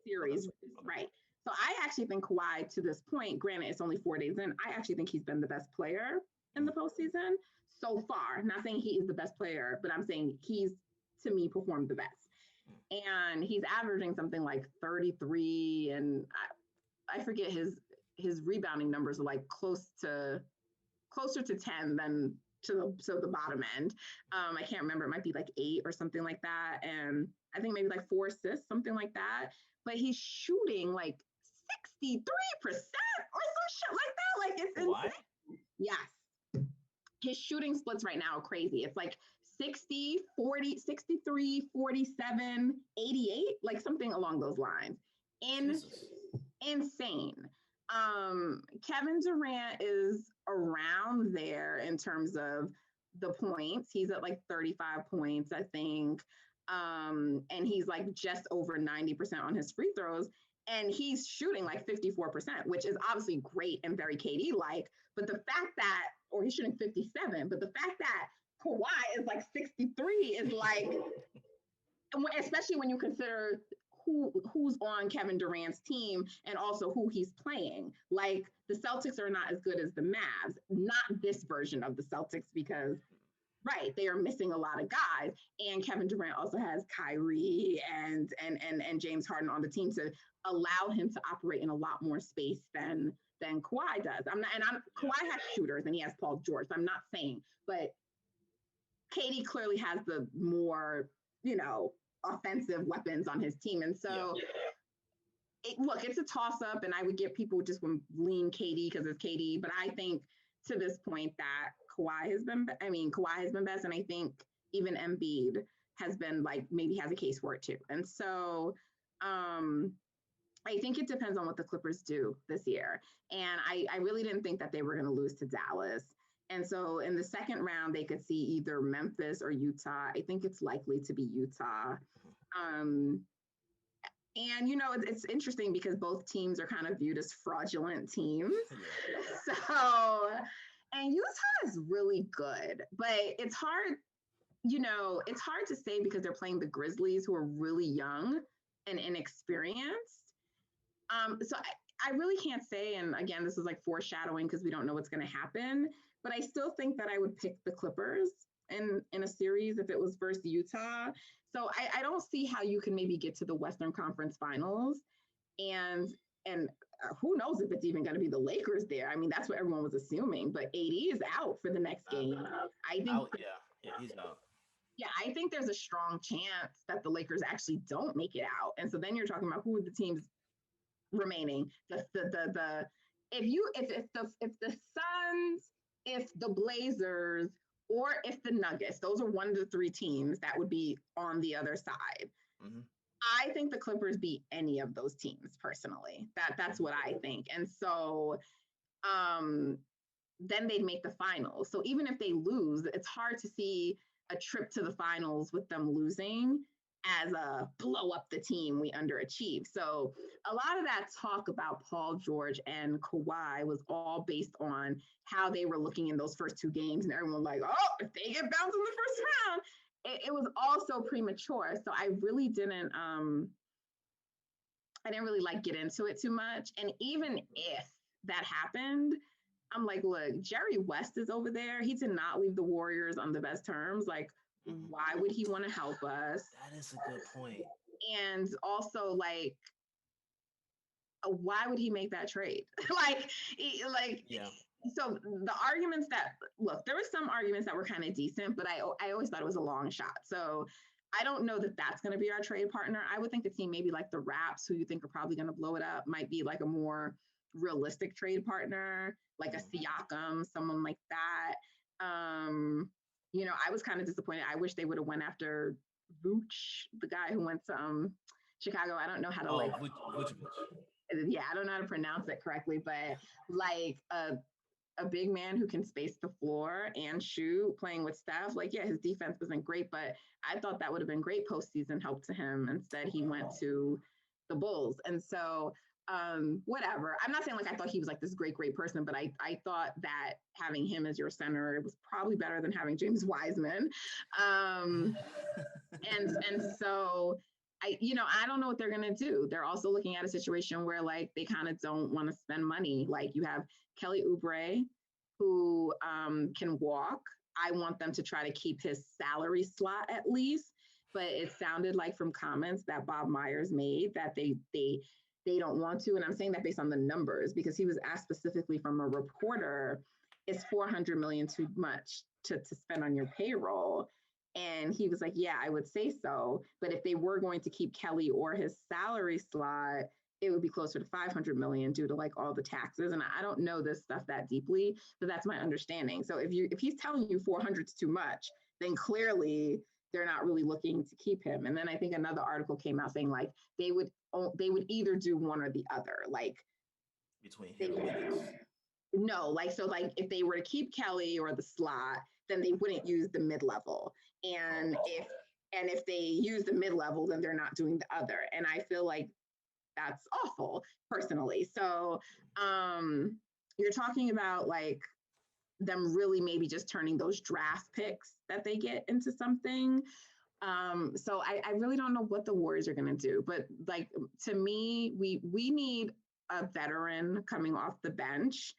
S2: series, right? So I actually think Kawhi, to this point, granted it's only 4 days in, I actually think he's been the best player in the postseason so far. Not saying he is the best player, but I'm saying he's, to me, performed the best. And he's averaging something like 33, and I forget his rebounding numbers are like closer to 10 than to the bottom end. I can't remember. It might be like 8 or something like that. And I think maybe like 4 assists, something like that. But he's shooting like 63% or some shit like that. Like, it's insane. Yes. His shooting splits right now are crazy. It's like 60, 40, 63, 47, 88, like something along those lines. Insane. Kevin Durant is around there in terms of the points. He's at like 35 points, I think. And he's like just over 90% on his free throws. And he's shooting like 54%, which is obviously great and very KD-like. But the fact that, or he's shooting 57, but the fact that Kawhi is like 63 is like, especially when you consider who's on Kevin Durant's team and also who he's playing. Like, the Celtics are not as good as the Mavs, not this version of the Celtics, because right, they are missing a lot of guys. And Kevin Durant also has Kyrie and James Harden on the team to allow him to operate in a lot more space than Kawhi does. Kawhi has shooters and he has Paul George. So I'm not saying, but KD clearly has the more, offensive weapons on his team. And so, it's a toss-up, and I would get people just lean KD because it's KD. But I think to this point that Kawhi has been best. And I think even Embiid has been like, maybe has a case for it too. And so I think it depends on what the Clippers do this year. And I really didn't think that they were going to lose to Dallas. And so in the second round, they could see either Memphis or Utah. I think it's likely to be Utah. And, it's interesting because both teams are kind of viewed as fraudulent teams. So, and Utah is really good, but it's hard, it's hard to say because they're playing the Grizzlies, who are really young and inexperienced. So I really can't say. And again, this is like foreshadowing because we don't know what's going to happen. but I still think that I would pick the Clippers in a series if it was versus Utah. So I don't see how you can maybe get to the Western Conference Finals and and who knows if it's even going to be the Lakers there. I mean, that's what everyone was assuming, but AD is out for the next game. I think
S1: Out, yeah, yeah, he's out.
S2: yeah, I think there's a strong chance that the Lakers actually don't make it out. And so then you're talking about who are the teams remaining. The if you if the Suns, if the Blazers, or if the Nuggets, those are one of the three teams that would be on the other side.
S1: Mm-hmm.
S2: I think the Clippers beat any of those teams personally. That's what I think. And so um then they'd make the finals. So even if they lose, it's hard to see a trip to the finals with them losing as a blow up the team, we underachieve. So a lot of that talk about Paul George and Kawhi was all based on how they were looking in those first two games. And everyone was like, oh, if they get bounced in the first round, it was also premature. So I didn't really like get into it too much. And even if that happened, I'm like, look, Jerry West is over there. He did not leave the Warriors on the best terms. Like, why would he want to help us?
S1: That is a good point.
S2: And also, like, why would he make that trade? like,
S1: Yeah.
S2: So the arguments that look, there were some arguments that were kind of decent, but I always thought it was a long shot. So I don't know that that's going to be our trade partner. I would think a team maybe like the Raps, who you think are probably going to blow it up, might be like a more realistic trade partner, like a Siakam, someone like that. I was kind of disappointed. I wish they would have went after Vooch, the guy who went to Chicago. I don't know how to yeah, I don't know how to pronounce it correctly, but like a big man who can space the floor and shoot, playing with Steph. Like, yeah, his defense wasn't great, but I thought that would have been great postseason help to him. Instead, he went to the Bulls. And so, whatever. I'm not saying like I thought he was like this great person, but I thought that having him as your center was probably better than having James Wiseman. And so I don't know what they're gonna do. They're also looking at a situation where like they kind of don't want to spend money. Like you have Kelly Oubre, who can walk. I want them to try to keep his salary slot at least. But it sounded like from comments that Bob Myers made that they don't want to. And I'm saying that based on the numbers because he was asked specifically from a reporter, is 400 million too much to spend on your payroll? And he was like, yeah, I would say so. But if they were going to keep Kelly or his salary slot, it would be closer to 500 million due to like all the taxes. And I don't know this stuff that deeply, but that's my understanding. So if he's telling you 400 is too much, then clearly they're not really looking to keep him. And then I think another article came out saying like they would either do one or the other, like
S1: between him and Wiggins.
S2: No, like so like if they were to keep Kelly or the slot, then they wouldn't use the mid-level. And if they use the mid-level, then they're not doing the other. And I feel like that's awful personally. So you're talking about like them really maybe just turning those draft picks that they get into something. So I really don't know what the Warriors are going to do, but like to me, we need a veteran coming off the bench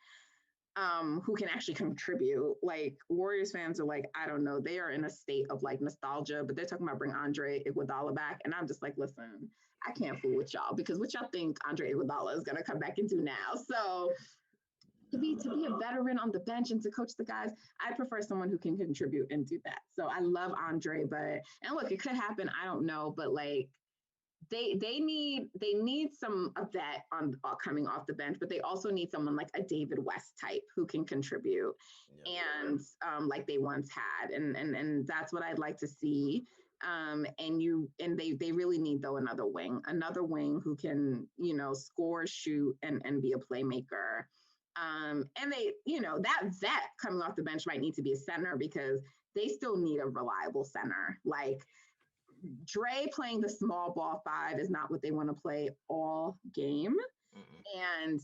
S2: who can actually contribute. Like Warriors fans are like, I don't know, they are in a state of like nostalgia, but they're talking about bring Andre Iguodala back, and I'm just like, listen, I can't fool with y'all because what y'all think Andre Iguodala is going to come back and do now? So to be a veteran on the bench and to coach the guys, I prefer someone who can contribute and do that. So I love Andre, and look, it could happen. I don't know, but like they need some of that on coming off the bench, but they also need someone like a David West type who can contribute, and like they once had, and that's what I'd like to see. And they really need though another wing who can score, shoot, and be a playmaker. And they, that vet coming off the bench might need to be a center because they still need a reliable center. Like Dre playing the small ball five is not what they want to play all game. And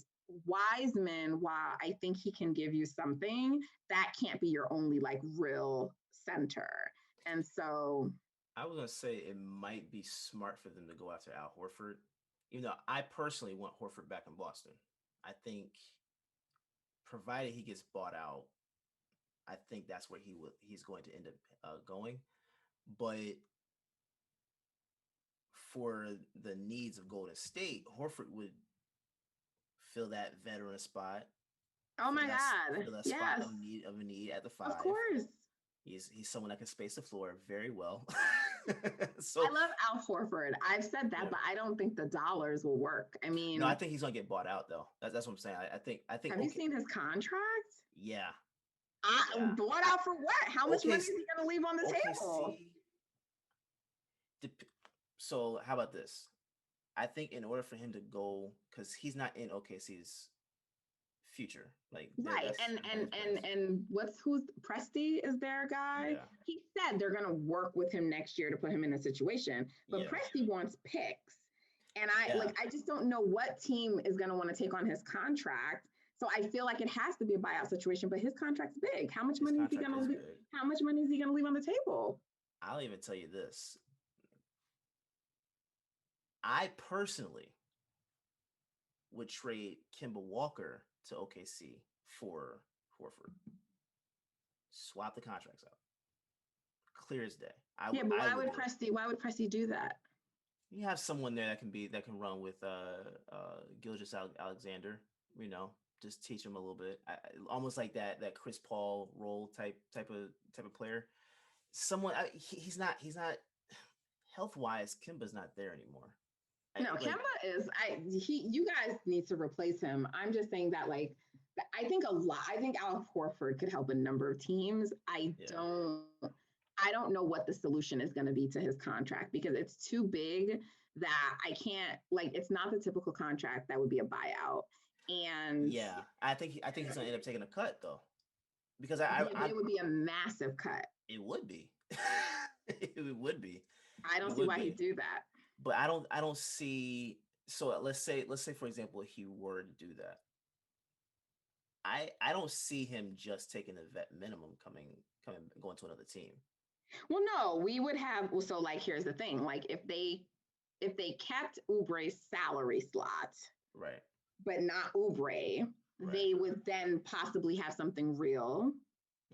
S2: Wiseman, while I think he can give you something, that can't be your only like real center. And so
S1: I was gonna say it might be smart for them to go after Al Horford. Even though I personally want Horford back in Boston. I think provided he gets bought out, I think that's where he's going to end up going. But for the needs of Golden State, Horford would fill that veteran spot,
S2: Oh my God.
S1: fill that spot
S2: Yes,
S1: of a need at the
S2: of
S1: five.
S2: course.
S1: He's someone that can space the floor very well.
S2: I
S1: So
S2: love Al Horford. I've said that,
S1: yeah,
S2: but I don't think the dollars will work. I
S1: no, I
S2: mean,
S1: think he's gonna get bought out though. That's what I'm saying. I think
S2: have you
S1: okay,
S2: seen his contract?
S1: yeah,
S2: I
S1: yeah.
S2: bought
S1: I
S2: out for what? How much
S1: okay
S2: money is he going to leave on the table?
S1: OKC. So how about this? I think in order for him to go, because he's not in OKC's future, like
S2: Right.
S1: that's
S2: And
S1: his plans.
S2: who's Presti is their guy?
S1: Yeah,
S2: He said they're gonna work with him next year to put him in a situation. But
S1: yeah,
S2: Presti wants picks. And
S1: yeah.
S2: I just don't know what team is gonna want to take on his contract. So I feel like it has to be a buyout situation, but his contract's big. How much
S1: His
S2: money is he
S1: contract
S2: gonna
S1: is
S2: leave?
S1: big.
S2: How much money is he gonna leave on the table?
S1: I'll even tell you this. I personally would trade Kimba Walker to OKC for Horford. Swap the contracts out. Clear as day.
S2: Yeah, but
S1: I would do it.
S2: Why would Presti do that?
S1: You have someone there that can run with Gilgis Alexander. You know, just teach him a little bit. Almost like that Chris Paul role type of player. Someone he's not health wise. Kimba's not there anymore.
S2: No,
S1: Like
S2: Kemba is you guys need to replace him. I'm just saying that I think Al Horford could help a number of teams.
S1: yeah
S2: I don't know what the solution is going to be to his contract because it's too big that I can't it's not the typical contract that would be a buyout. And
S1: yeah. I think he's gonna end up taking a cut though because
S2: yeah, but it would be a massive cut.
S1: it would be it would be
S2: I
S1: it
S2: don't see
S1: would
S2: why he'd
S1: be.
S2: do that.
S1: But I don't see. So let's say for example he were to do that. I don't see him just taking the vet minimum going to another team.
S2: Well, no, we would have. Well, so here's the thing: if they kept Oubre's salary slot,
S1: Right.
S2: but not Oubre,
S1: Right.
S2: they would then possibly have something real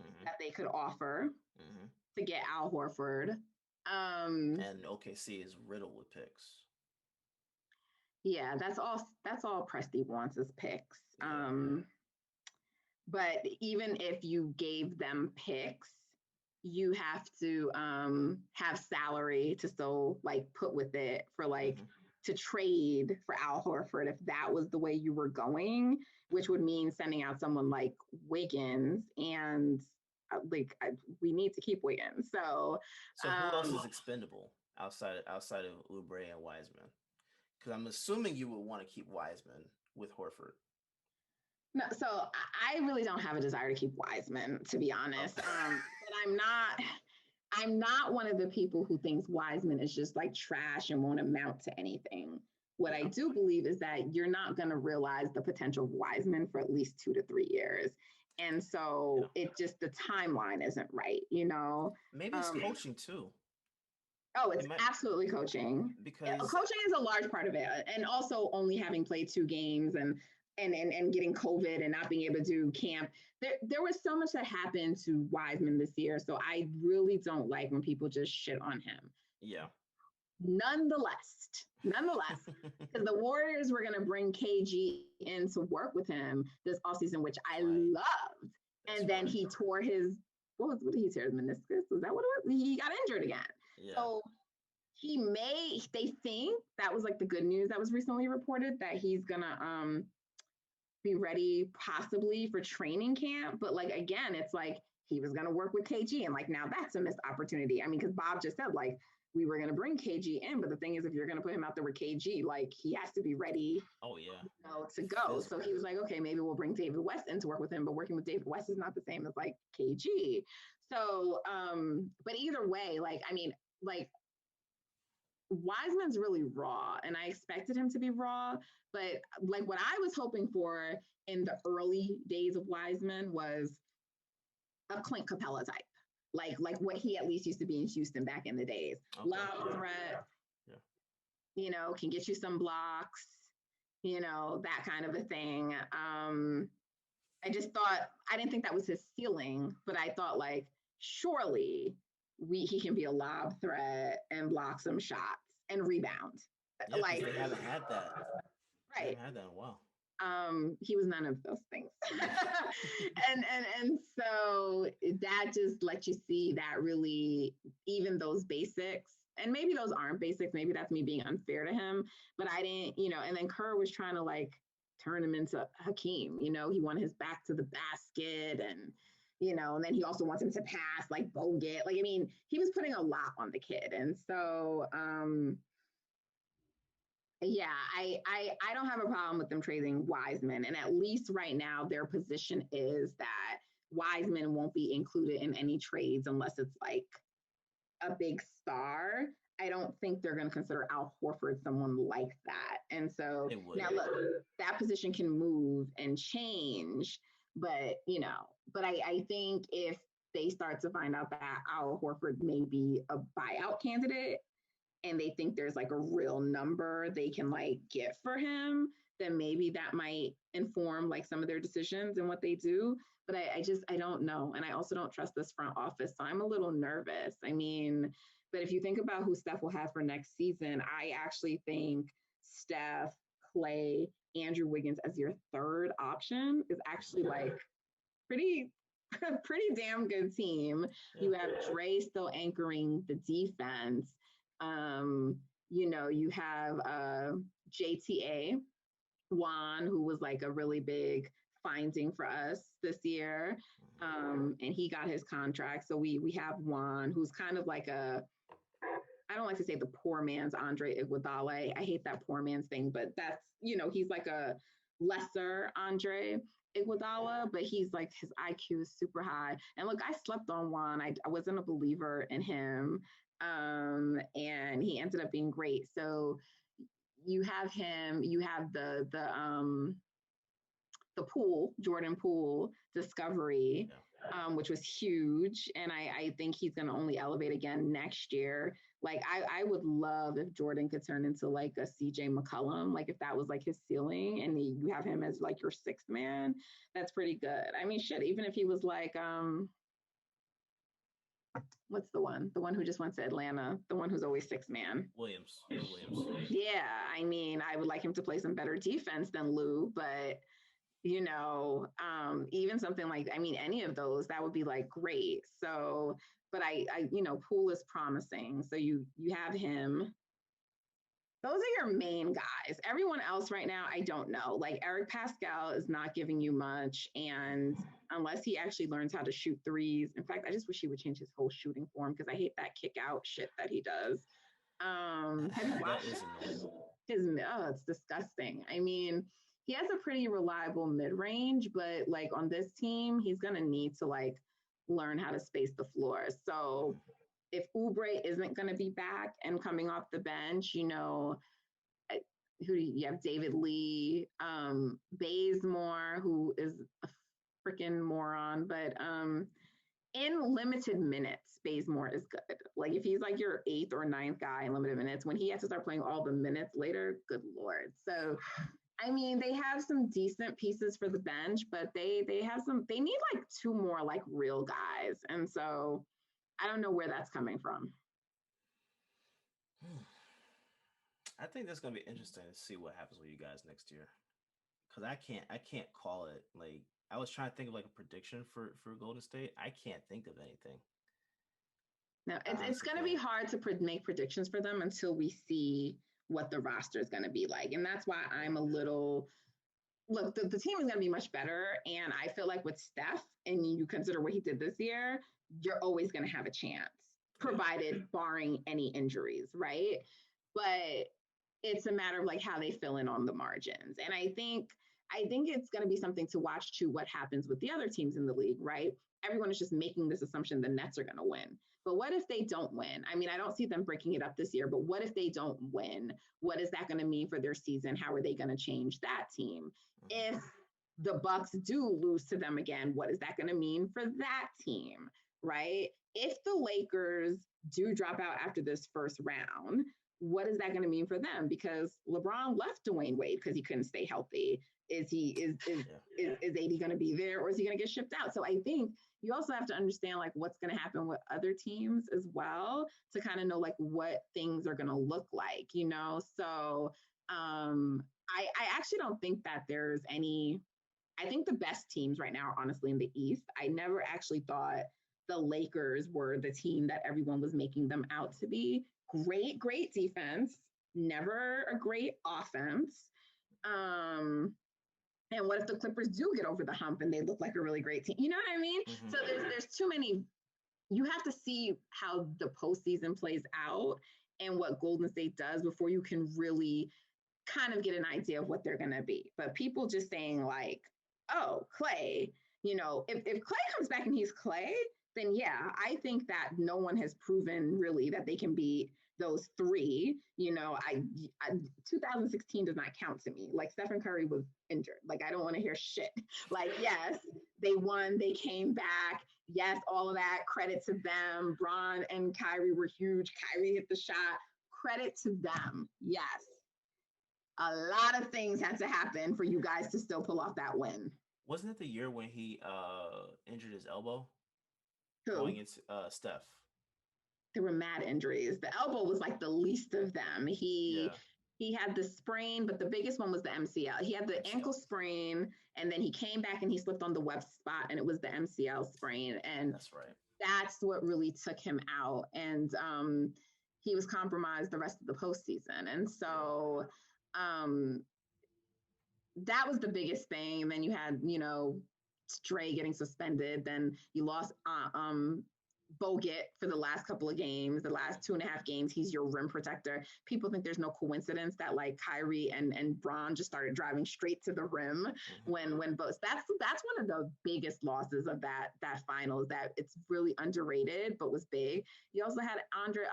S1: Mm-hmm.
S2: that they could offer
S1: Mm-hmm.
S2: to get Al Horford.
S1: And OKC is riddled with picks.
S2: Yeah, that's all Presti wants is picks.
S1: Yeah.
S2: But even if you gave them picks, you have to have salary to still put with it for
S1: Mm-hmm.
S2: to trade for Al Horford if that was the way you were going, which would mean sending out someone like Wiggins and we need to keep Wiggins. So
S1: So who else is expendable outside of Oubre and Wiseman? Because I'm assuming you would want to keep Wiseman with Horford.
S2: no, so I really don't have a desire to keep Wiseman, to be honest.
S1: Okay.
S2: But I'm not one of the people who thinks Wiseman is just trash and won't amount to anything. What I do believe is that you're not going to realize the potential of Wiseman for at least 2 to 3 years. And so it just, the timeline isn't right, you know?
S1: Maybe it's coaching too.
S2: Oh, it's absolutely coaching.
S1: Because
S2: coaching is a large part of it. And also only having played 2 games and getting COVID and not being able to do camp. There was so much that happened to Wiseman this year. So I really don't like when people just shit on him.
S1: Yeah.
S2: Nonetheless, because the Warriors were going to bring KG in to work with him this offseason, which I loved. And then he tore his, what did he tear? His meniscus? Was that what it was? He got injured again.
S1: Yeah.
S2: So they think that was the good news that was recently reported that he's going to be ready possibly for training camp. But again, it's he was going to work with KG and now that's a missed opportunity. I mean, because Bob just said we were going to bring KG in, but the thing is, if you're going to put him out there with KG, he has to be ready.
S1: Oh yeah.
S2: To go. So he was okay, maybe we'll bring David West in to work with him, but working with David West is not the same as KG. So, but either way, I mean, Wiseman's really raw, and I expected him to be raw, but what I was hoping for in the early days of Wiseman was a Clint Capella type. What he at least used to be in Houston back in the days.
S1: Okay.
S2: Loud threat, can get you some blocks, that kind of a thing. I just thought, I didn't think that was his ceiling, but I thought like, surely he can be a lob threat and block some shots and rebound.
S1: Yeah, because
S2: Like,
S1: they haven't had that. They
S2: right.
S1: haven't had that in a while.
S2: He was none of those things. and so that just lets you see that really, even those basics, and maybe those aren't basics, maybe that's me being unfair to him, but I didn't, and then Kerr was trying to like turn him into Hakeem, he wanted his back to the basket, and then he also wants him to pass like Bogut. Like, I mean, he was putting a lot on the kid. And so yeah, I don't have a problem with them trading Wiseman. And at least right now, their position is that Wiseman won't be included in any trades unless it's like a big star. I don't think they're going to consider Al Horford someone like that. And so now look, that position can move and change, but I think if they start to find out that Al Horford may be a buyout candidate, and they think there's like a real number they can like get for him, then maybe that might inform like some of their decisions and what they do. But I don't know. And I also don't trust this front office. So I'm a little nervous. I mean, but if you think about who Steph will have for next season, I actually think Steph, Clay, Andrew Wiggins as your third option is actually like pretty damn good team. Yeah. You have Dre still anchoring the defense. You have JTA Juan, who was like a really big finding for us this year. And he got his contract. So we have Juan, who's kind of like I don't like to say the poor man's Andre Iguodala. I hate that poor man's thing, but that's, he's like a lesser Andre Iguodala, but he's like, his IQ is super high. And look, I slept on Juan. I wasn't a believer in him. And he ended up being great. So you have him, you have the Poole, Jordan Poole discovery, which was huge. And I think he's going to only elevate again next year. Like, I would love if Jordan could turn into like a CJ McCollum, like if that was like his ceiling and you have him as like your sixth man, that's pretty good. I mean, shit, even if he was like, what's the one who just went to Atlanta, the one who's always sixth man?
S1: Williams.
S2: Yeah, I mean, I would like him to play some better defense than Lou, but even something like, I mean, any of those, that would be like great. So, but I Poole is promising. So you have him. Those are your main guys. Everyone else right now, I don't know. Like Eric Pascal is not giving you much. And unless he actually learns how to shoot threes. In fact, I just wish he would change his whole shooting form because I hate that kick out shit that he does. Have you watched his? It's disgusting. I mean, he has a pretty reliable mid-range, but like on this team, he's going to need to like learn how to space the floor. So if Oubre isn't going to be back and coming off the bench, who do you have? David Lee, Bazemore, who is a freaking moron, but in limited minutes, Bazemore is good. Like if he's like your 8th or 9th guy in limited minutes, when he has to start playing all the minutes later, good Lord. So, I mean, they have some decent pieces for the bench, but they need like 2 more like real guys. And so I don't know where that's coming from.
S1: I think that's going to be interesting to see what happens with you guys next year. Because I can't call it. Like, I was trying to think of like a prediction for Golden State. I can't think of anything.
S2: No, it's going to be hard to make predictions for them until we see what the roster is going to be like. And that's why I'm a little, look, the team is going to be much better. And I feel like with Steph, and you consider what he did this year, you're always going to have a chance, provided barring any injuries, right? But it's a matter of like how they fill in on the margins. And I think it's going to be something to watch too, what happens with the other teams in the league, right? Everyone is just making this assumption the Nets are going to win. But what if they don't win? I mean, I don't see them breaking it up this year, but what if they don't win? What is that going to mean for their season? How are they going to change that team? If the Bucks do lose to them again, what is that going to mean for that team, right? If the Lakers do drop out after this first round, what is that going to mean for them? Because LeBron left Dwayne Wade because he couldn't stay healthy. Is AD going to be there, or is he going to get shipped out? So I think you also have to understand like what's going to happen with other teams as well to kind of know like what things are going to look like, you know? So I actually don't think that there's any. I think the best teams right now are honestly in the East. I never actually thought the Lakers were the team that everyone was making them out to be. Great defense, never a great offense. And what if the Clippers do get over the hump and they look like a really great team? You know what I mean? Mm-hmm. So there's too many. You have to see how the postseason plays out and what Golden State does before you can really kind of get an idea of what they're going to be. But people just saying like, oh, Clay, you know, if Clay comes back and he's Clay, then yeah, I think that no one has proven really that they can be those three. You know, I 2016 does not count to me. Like Stephen Curry was injured. Like I don't want to hear shit. Like yes, they won, they came back. Yes, all of that, credit to them. Bron and Kyrie were huge. Kyrie hit the shot. Credit to them. Yes. A lot of things had to happen for you guys to still pull off that win.
S1: Wasn't it the year when he injured his elbow?
S2: Who?
S1: Going against Steph.
S2: There were mad injuries. The elbow was like the least of them. He had the sprain, but the biggest one was the MCL. He had the ankle sprain, and then he came back and he slipped on the web spot, and it was the MCL sprain. And
S1: that's right.
S2: That's what really took him out. And he was compromised the rest of the postseason. And so that was the biggest thing. And then you had, you know, Stray getting suspended. Then you lost Bogut for the last couple of games, the last 2.5 games. He's your rim protector. People think there's no coincidence that like Kyrie and Bron just started driving straight to the rim when both. That's one of the biggest losses of that finals. That it's really underrated, but was big. You also had Andre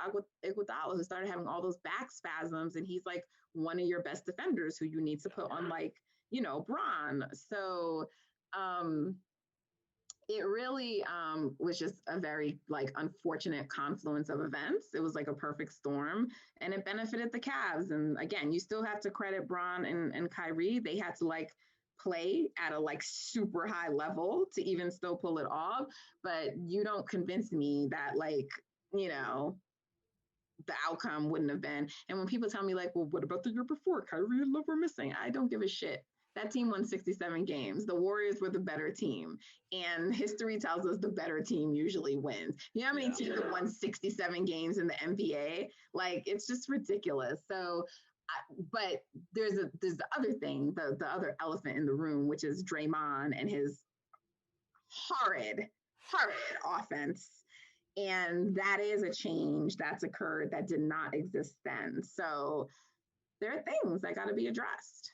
S2: Iguodala, who started having all those back spasms, and he's like one of your best defenders who you need to put on like, you know, Bron. So it really was just a very like unfortunate confluence of events. It was like a perfect storm, and it benefited the Cavs. And again, you still have to credit Bron and Kyrie. They had to like play at a like super high level to even still pull it off. But you don't convince me that like, you know, the outcome wouldn't have been. And when people tell me like, well, what about the year before? Kyrie and Love were missing. I don't give a shit. That team won 67 games. The Warriors were the better team. And history tells us the better team usually wins. You know how many teams have won 67 games in the NBA? Like, it's just ridiculous. So, but there's the other thing, the other elephant in the room, which is Draymond and his horrid offense. And that is a change that's occurred that did not exist then. So there are things that got to be addressed.